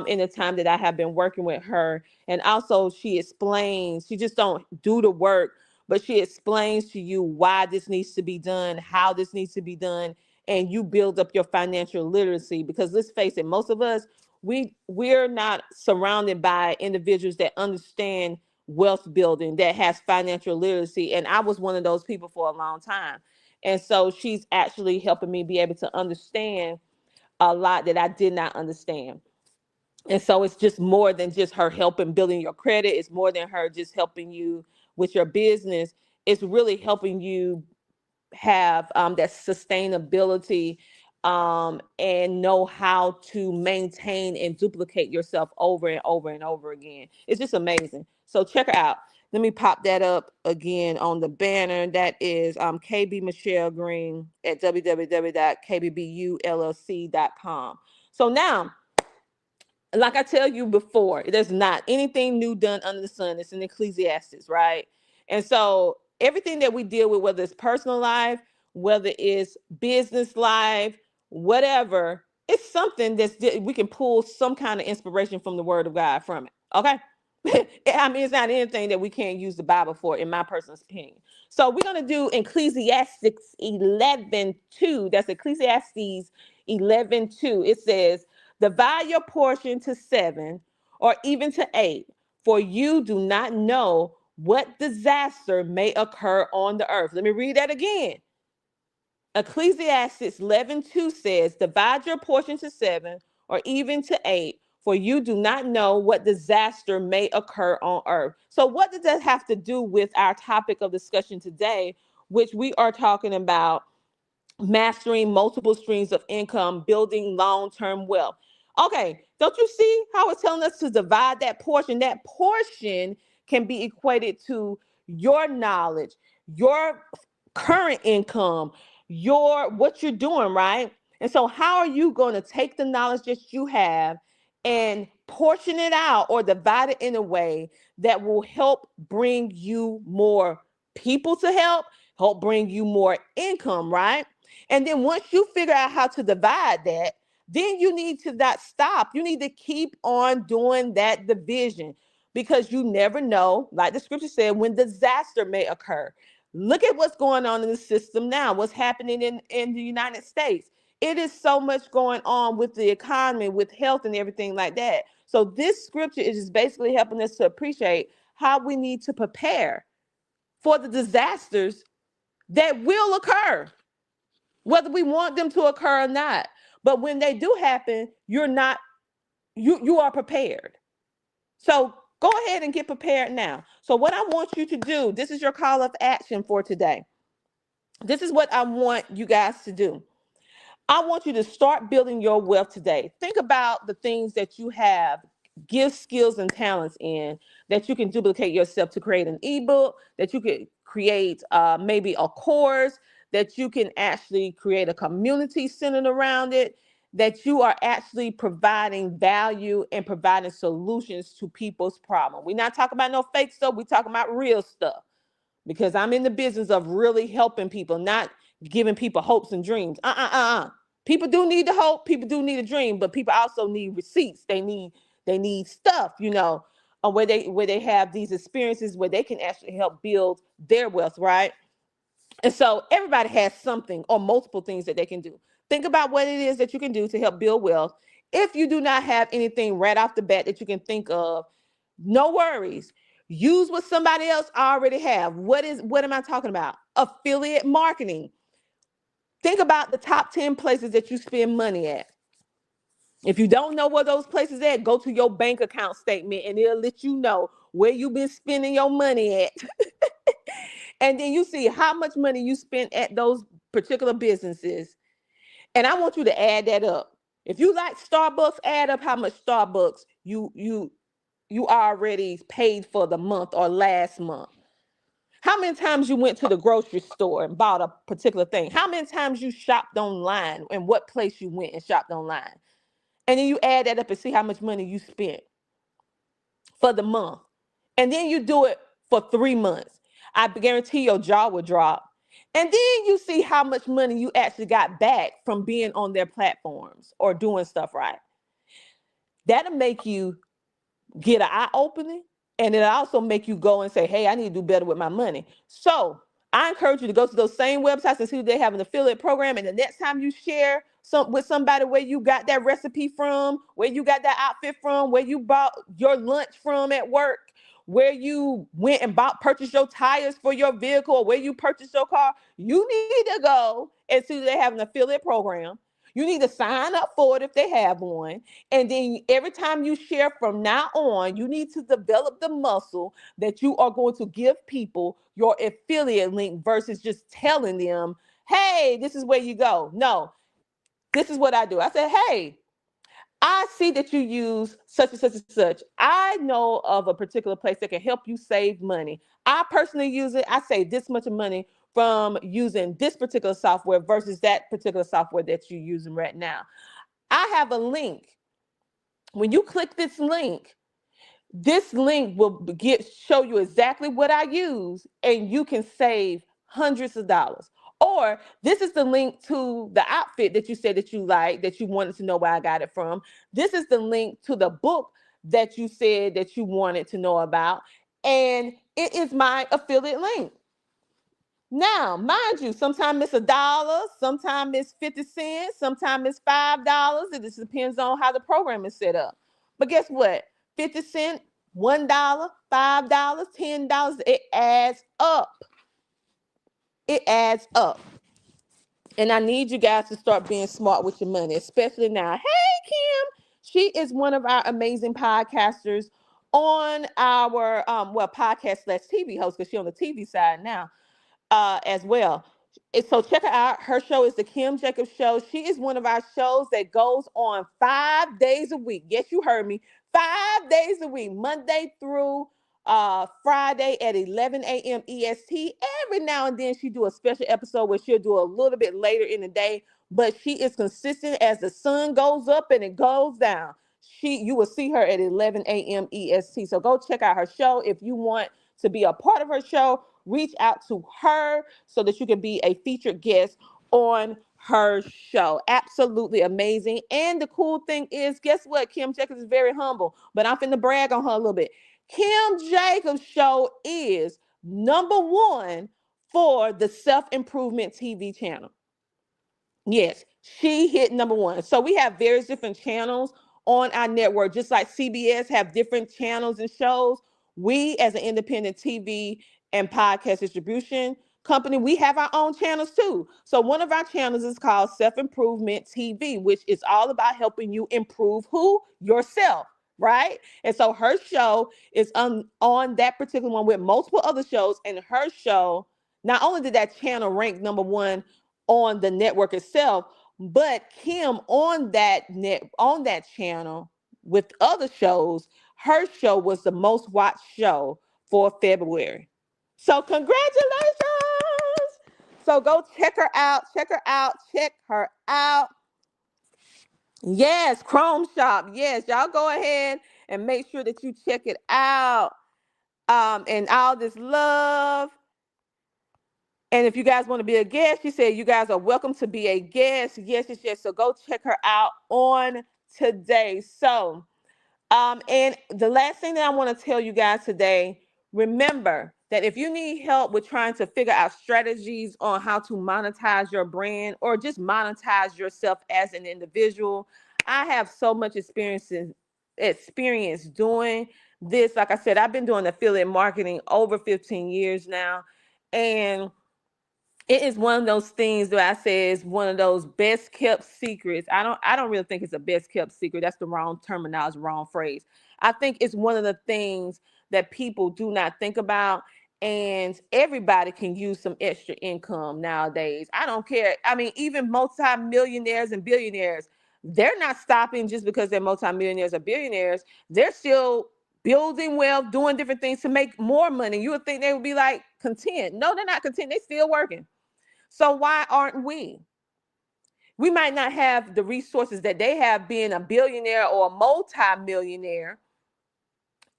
in the time that I have been working with her. And also she explains, she just don't do the work, but she explains to you why this needs to be done, how this needs to be done, and you build up your financial literacy. Because let's face it, most of us, we're not surrounded by individuals that understand wealth building, that has financial literacy. And I was one of those people for a long time. And so she's actually helping me be able to understand a lot that I did not understand. And so it's just more than just her helping building your credit. It's more than her just helping you with your business. It's really helping you have that sustainability and know how to maintain and duplicate yourself over and over and over again. It's just amazing. So check her out. Let me pop that up again on the banner. That is KB Michelle Green at www.kbbullc.com. So now, like I tell you before, there's not anything new done under the sun. It's in Ecclesiastes, right? And so everything that we deal with, whether it's personal life, whether it's business life, whatever, it's something we can pull some kind of inspiration from the word of God from it. Okay. I mean, it's not anything that we can't use the Bible for, in my personal opinion. So we're going to do Ecclesiastes 11:2. That's Ecclesiastes 11:2. It says, divide your portion to 7 or even to 8, for you do not know what disaster may occur on the earth. Let me read that again. Ecclesiastes 11:2 says, divide your portion to 7 or even to 8, for you do not know what disaster may occur on earth. So what does that have to do with our topic of discussion today, which we are talking about mastering multiple streams of income, building long-term wealth? Okay, don't you see how it's telling us to divide that portion? That portion can be equated to your knowledge, your current income, your what you're doing, right? And so how are you going to take the knowledge that you have and portion it out or divide it in a way that will help bring you more people to help bring you more income, right? And then once you figure out how to divide that, then you need to not stop. You need to keep on doing that division, because you never know, like the scripture said, when disaster may occur. Look at what's going on in the system now, what's happening in the United States. It is so much going on with the economy, with health and everything like that. So this scripture is just basically helping us to appreciate how we need to prepare for the disasters that will occur, whether we want them to occur or not. But when they do happen, you are prepared. So go ahead and get prepared now. So what I want you to do, this is your call of action for today. This is what I want you guys to do. I want you to start building your wealth today. Think about the things that you have gifts, skills, and talents in that you can duplicate yourself to create an ebook, that you could create maybe a course, that you can actually create a community centered around it, that you are actually providing value and providing solutions to people's problems. We're not talking about no fake stuff. We're talking about real stuff, because I'm in the business of really helping people, not giving people hopes and dreams. People do need the hope, people do need a dream, but people also need receipts. They need stuff, where they have these experiences where they can actually help build their wealth, right? And so everybody has something or multiple things that they can do. Think about what it is that you can do to help build wealth. If you do not have anything right off the bat that you can think of, no worries. Use what somebody else already have. What am I talking about? Affiliate marketing. Think about the top 10 places that you spend money at. If you don't know where those places at, go to your bank account statement and it'll let you know where you've been spending your money at. And then you see how much money you spent at those particular businesses. And I want you to add that up. If you like Starbucks, add up how much Starbucks you already paid for the month or last month. How many times you went to the grocery store and bought a particular thing? How many times you shopped online and what place you went and shopped online? And then you add that up and see how much money you spent for the month. And then you do it for 3 months. I guarantee your jaw will drop. And then you see how much money you actually got back from being on their platforms or doing stuff right. That'll make you get an eye opening, and it'll also make you go and say, hey, I need to do better with my money. So I encourage you to go to those same websites and see if they have an affiliate program. And the next time you share with somebody where you got that recipe from, where you got that outfit from, where you bought your lunch from at work, where you went and purchased your tires for your vehicle, or where you purchased your car, you need to go and see if they have an affiliate program. You need to sign up for it if they have one. And then every time you share from now on, you need to develop the muscle that you are going to give people your affiliate link versus just telling them, hey, this is where you go. No, this is what I do. I said, hey, I see that you use such and such and such. I know of a particular place that can help you save money. I personally use it. I save this much money from using this particular software versus that particular software that you're using right now. I have a link. When you click this link will show you exactly what I use, and you can save hundreds of dollars. Or this is the link to the outfit that you said that you like, that you wanted to know where I got it from. This is the link to the book that you said that you wanted to know about. And it is my affiliate link. Now, mind you, sometimes it's $1, sometimes it's 50 cents, sometimes it's $5. It just depends on how the program is set up. But guess what? 50 cents, $1, $5, $10, it adds up. It adds up. And I need you guys to start being smart with your money, especially now. Hey, Kim, she is one of our amazing podcasters on our podcast / TV host, because she's on the TV side now. As well. So check her out. Her show is the Kim Jacobs Show. She is one of our shows that goes on 5 days a week. Yes, you heard me. 5 days a week, Monday through Friday at 11 a.m. EST. Every now and then she do a special episode where she'll do a little bit later in the day, but she is consistent as the sun goes up and it goes down. You will see her at 11 a.m. EST. So go check out her show. If you want to be a part of her show, reach out to her so that you can be a featured guest on her show. Absolutely amazing. And the cool thing is, guess what? Kim Jacobs is very humble, but I'm finna brag on her a little bit. Kim Jacobs Show is #1 for the self-improvement TV channel. Yes, she hit #1. So we have various different channels on our network. Just like CBS have different channels and shows, we as an independent TV and podcast distribution company, we have our own channels too. So one of our channels is called Self Improvement TV, which is all about helping you improve who? Yourself, right? And so her show is on that particular one with multiple other shows. And her show, not only did that channel rank number one on the network itself, but Kim on that channel with other shows, her show was the most watched show for February. So congratulations. So go check her out. Check her out. Check her out. Yes, Chrome Shop. Yes, y'all go ahead and make sure that you check it out. And all this love. And if you guys want to be a guest, she said you guys are welcome to be a guest. Yes, yes, yes. So go check her out on today. So, and the last thing that I want to tell you guys today, remember that if you need help with trying to figure out strategies on how to monetize your brand or just monetize yourself as an individual, I have so much experience doing this. Like I said, I've been doing affiliate marketing over 15 years now. And it is one of those things that I say is one of those best kept secrets. I don't really think it's a best kept secret. That's the wrong terminology, wrong phrase. I think it's one of the things that people do not think about. And everybody can use some extra income nowadays. I don't care. I mean, even multimillionaires and billionaires, they're not stopping just because they're multimillionaires or billionaires. They're still building wealth, doing different things to make more money. You would think they would be like content. No, they're not content. They're still working. So why aren't we? We might not have the resources that they have being a billionaire or a multi-millionaire,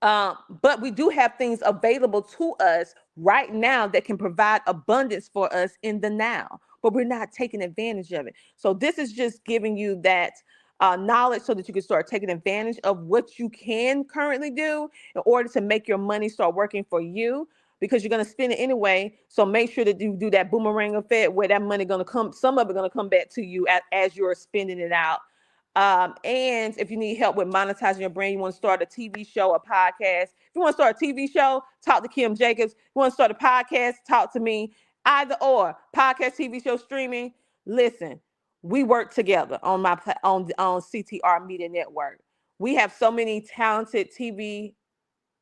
but we do have things available to us right now that can provide abundance for us in the now, but we're not taking advantage of it. So this is just giving you that knowledge so that you can start taking advantage of what you can currently do in order to make your money start working for you, because you're going to spend it anyway. So make sure that you do that boomerang effect where that money going to come, some of it going to come back to you as you're spending it out. And if you need help with monetizing your brand, you want to start a TV show, a podcast. If you want to start a TV show, talk to Kim Jacobs. If you want to start a podcast, talk to me. Either or, podcast, TV show, streaming. Listen, we work together on on CTR Media Network. We have so many talented TV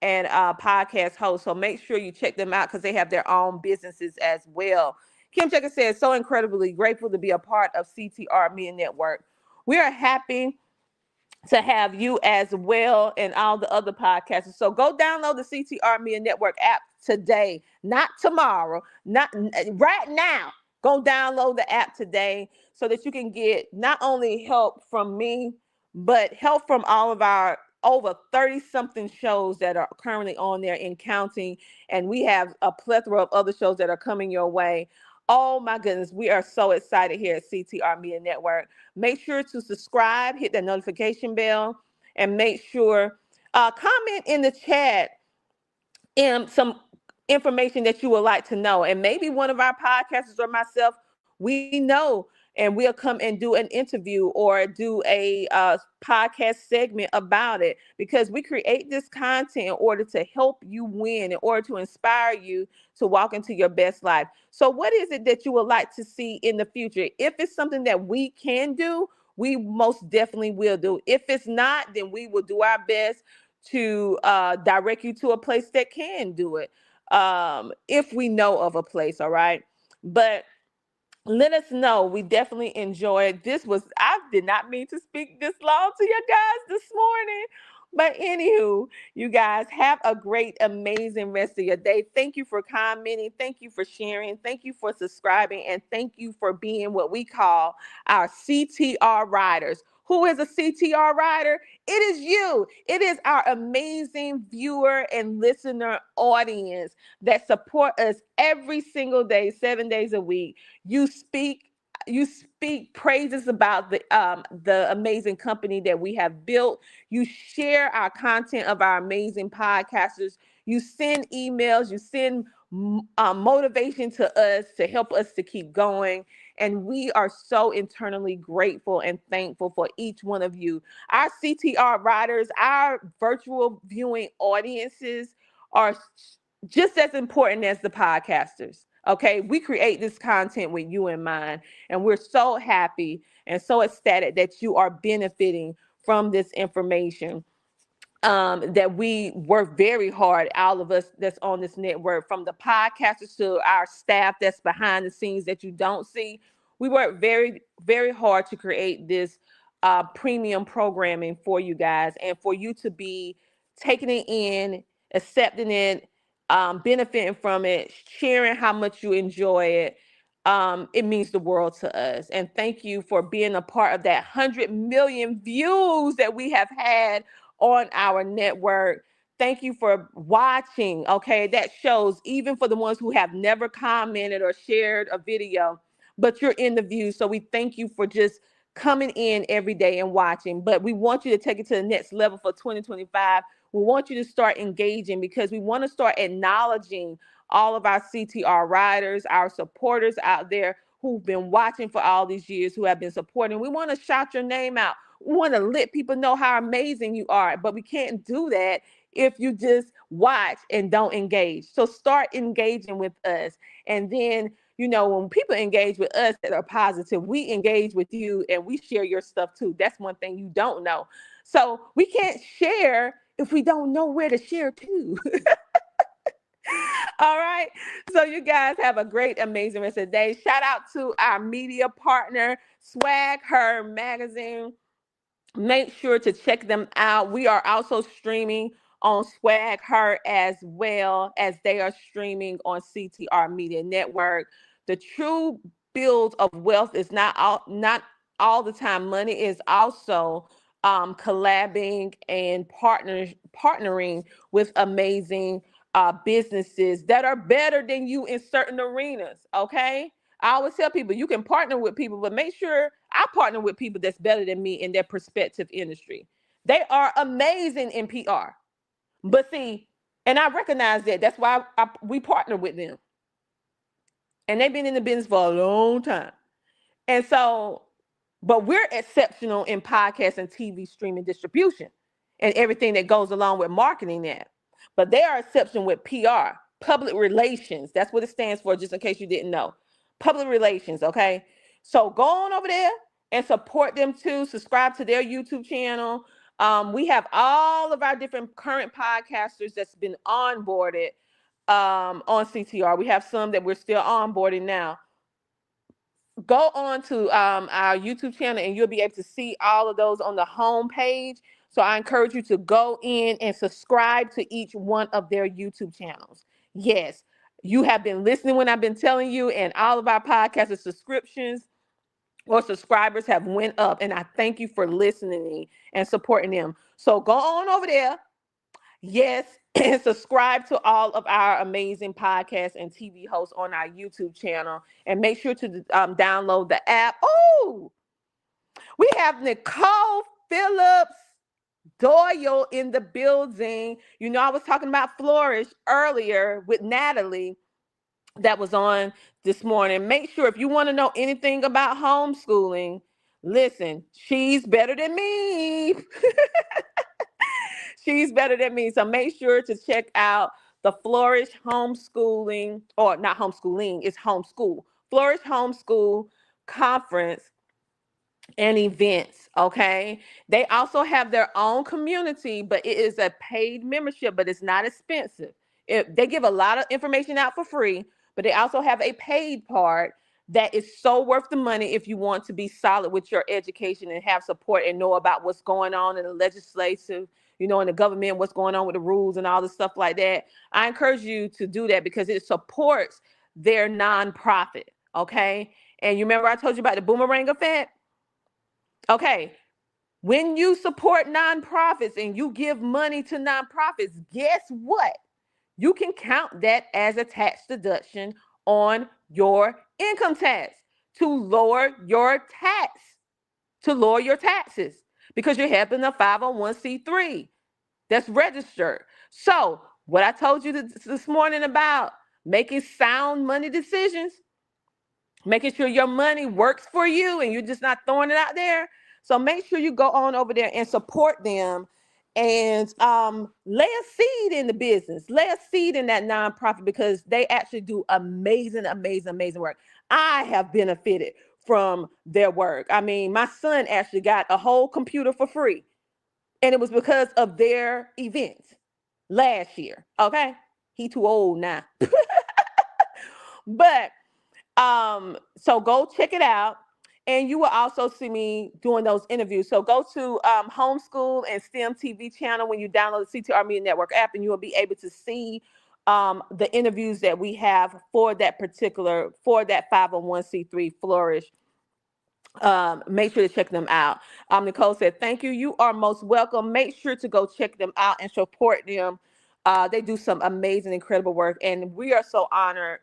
and podcast hosts. So make sure you check them out because they have their own businesses as well. Kim Jacobs says, so incredibly grateful to be a part of CTR Media Network. We are happy to have you as well and all the other podcasters. So go download the CTR Media Network app today, not tomorrow, not right now. Go download the app today so that you can get not only help from me, but help from all of our over 30 something shows that are currently on there and counting. And we have a plethora of other shows that are coming your way. Oh my goodness, we are so excited here at CTR Media Network. Make sure to subscribe, hit that notification bell, and make sure comment in the chat some information that you would like to know. And maybe one of our podcasters or myself, we know, and we'll come and do an interview or do a podcast segment about it, because we create this content in order to help you win, in order to inspire you to walk into your best life. So what is it that you would like to see in the future? If it's something that we can do, we most definitely will do. If it's not, then we will do our best to direct you to a place that can do it, if we know of a place. All right. But let us know. We definitely enjoyed this. I did not mean to speak this long to you guys this morning. But anywho, you guys have a great, amazing rest of your day. Thank you for commenting. Thank you for sharing. Thank you for subscribing. And thank you for being what we call our CTR riders. Who is a CTR rider? It is you. It is our amazing viewer and listener audience that support us every single day, 7 days a week. You speak praises about the amazing company that we have built. You share our content of our amazing podcasters. You send emails. You send motivation to us to help us to keep going. And we are so internally grateful and thankful for each one of you. Our CTR riders, our virtual viewing audiences are just as important as the podcasters. Okay, we create this content with you in mind, and we're so happy and so ecstatic that you are benefiting from this information. That we work very hard, all of us that's on this network, from the podcasters to our staff that's behind the scenes that you don't see. We work very, very hard to create this premium programming for you guys, and for you to be taking it in, accepting it, benefiting from it, sharing how much you enjoy it. It means the world to us. And thank you for being a part of that 100 million views that we have had on our network. Thank you for watching. Okay, that shows, even for the ones who have never commented or shared a video, but you're in the view. So we thank you for just coming in every day and watching. But we want you to take it to the next level for 2025. We want you to start engaging, because we want to start acknowledging all of our CTR riders, our supporters out there who've been watching for all these years, who have been supporting. We want to shout your name out. We want to let people know how amazing you are, but we can't do that if you just watch and don't engage. So start engaging with us. And then, when people engage with us that are positive, we engage with you and we share your stuff too. That's one thing you don't know. So we can't share if we don't know where to share to. All right. So you guys have a great, amazing rest of the day. Shout out to our media partner, Swag Her Magazine. Make sure to check them out. We are also streaming on Swag Her as well, as they are streaming on CTR Media Network. The true build of wealth is not all the time money. Is also collabing and partnering with amazing businesses that are better than you in certain arenas. Okay. I always tell people, you can partner with people, but make sure I partner with people that's better than me in their prospective industry. They are amazing in PR. But see, and I recognize that. That's why we partner with them. And they've been in the business for a long time. And so, but we're exceptional in podcast and TV streaming distribution and everything that goes along with marketing that. But they are exceptional with PR, public relations. That's what it stands for, just in case you didn't know. Public relations, okay? So go on over there and support them too. Subscribe to their YouTube channel. We have all of our different current podcasters that's been onboarded on CTR. We have some that we're still onboarding now. Go on to our YouTube channel and you'll be able to see all of those on the home page. So I encourage you to go in and subscribe to each one of their YouTube channels. Yes, you have been listening when I've been telling you, and all of our podcast subscriptions or subscribers have went up, and I thank you for listening and supporting them. So go on over there. Yes, and subscribe to all of our amazing podcasts and TV hosts on our YouTube channel. And make sure to download the app. Oh, we have Nicole Phillips Doyle in the building. I was talking about Flourish earlier with Natalie that was on this morning. Make sure, if you want to know anything about homeschooling, listen, she's better than me. She's better than me. So make sure to check out the Flourish Homeschooling, or not homeschooling, it's homeschool. Flourish Homeschool Conference and events, okay? They also have their own community, but it is a paid membership, but it's not expensive. They give a lot of information out for free, but they also have a paid part that is so worth the money if you want to be solid with your education and have support and know about what's going on in the legislative, in the government, what's going on with the rules and all the stuff like that. I encourage you to do that because it supports their nonprofit, okay? And you remember I told you about the boomerang effect? Okay, when you support nonprofits and you give money to nonprofits, guess what? You can count that as a tax deduction on your income tax to lower your taxes, because you're helping a 501c3 that's registered. So what I told you this morning about making sound money decisions, making sure your money works for you and you're just not throwing it out there. So make sure you go on over there and support them and lay a seed in the business, lay a seed in that nonprofit because they actually do amazing, amazing, amazing work. I have benefited from their work. I mean, my son actually got a whole computer for free, and it was because of their events last year. Okay, he too old now, but so go check it out. And you will also see me doing those interviews. So go to Homeschool and STEM TV channel when you download the CTR Media Network app, and you will be able to see the interviews that we have for that 501c3 Flourish. Make sure to check them out. Nicole said, thank you. You are most welcome. Make sure to go check them out and support them. They do some amazing, incredible work. And we are so honored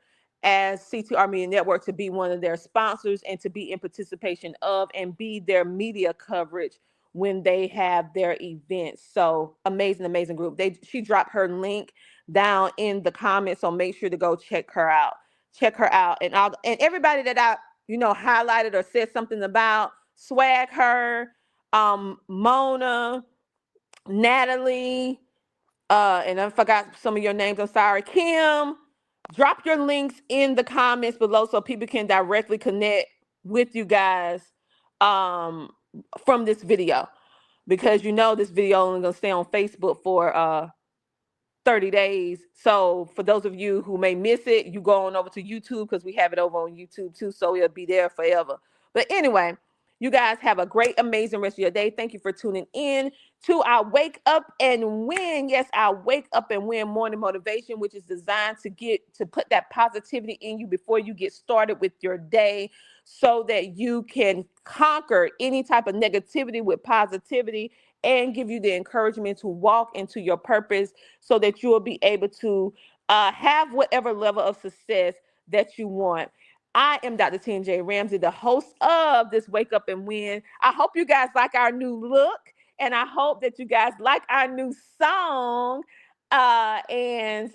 as CTR Media Network to be one of their sponsors and to be in participation of and be their media coverage when they have their events. So amazing, amazing group. She dropped her link down in the comments. So make sure to go check her out. Check her out. And everybody that I highlighted or said something about, Swag Her, Mona, Natalie, and I forgot some of your names. I'm sorry. Kim, drop your links in the comments below so people can directly connect with you guys from this video, because this video only gonna stay on Facebook for 30 days. So for those of you who may miss it, you go on over to YouTube because we have it over on YouTube too. So it'll be there forever. But anyway, you guys have a great, amazing rest of your day. Thank you for tuning in to our Wake Up and Win. Yes, our Wake Up and Win morning motivation, which is designed to put that positivity in you before you get started with your day so that you can conquer any type of negativity with positivity and give you the encouragement to walk into your purpose so that you will be able to have whatever level of success that you want. I am Dr. TNJ Ramsey, the host of this Wake Up and Win. I hope you guys like our new look, and I hope that you guys like our new song. And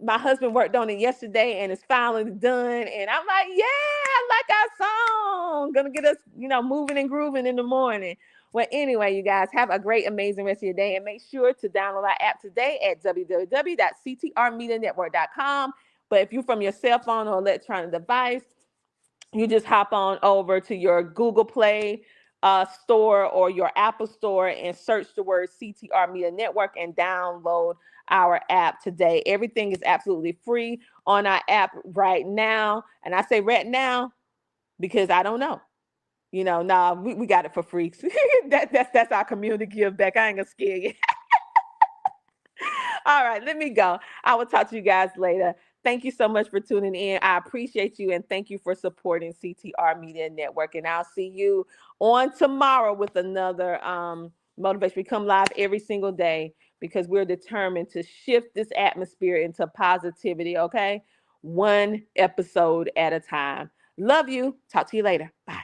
my husband worked on it yesterday, and it's finally done. And I'm like, yeah, I like our song. Gonna get us, moving and grooving in the morning. Well, anyway, you guys have a great, amazing rest of your day, and make sure to download our app today at www.ctrmedianetwork.com. But if you're from your cell phone or electronic device, you just hop on over to your Google Play store or your Apple store and search the word CTR Media Network and download our app today. Everything is absolutely free on our app right now. And I say right now because I don't know. We got it for free. That's our community give back. I ain't gonna scare you. All right, let me go. I will talk to you guys later. Thank you so much for tuning in. I appreciate you, and thank you for supporting CTR Media Network. And I'll see you on tomorrow with another motivation. We come live every single day because we're determined to shift this atmosphere into positivity, okay? One episode at a time. Love you. Talk to you later. Bye.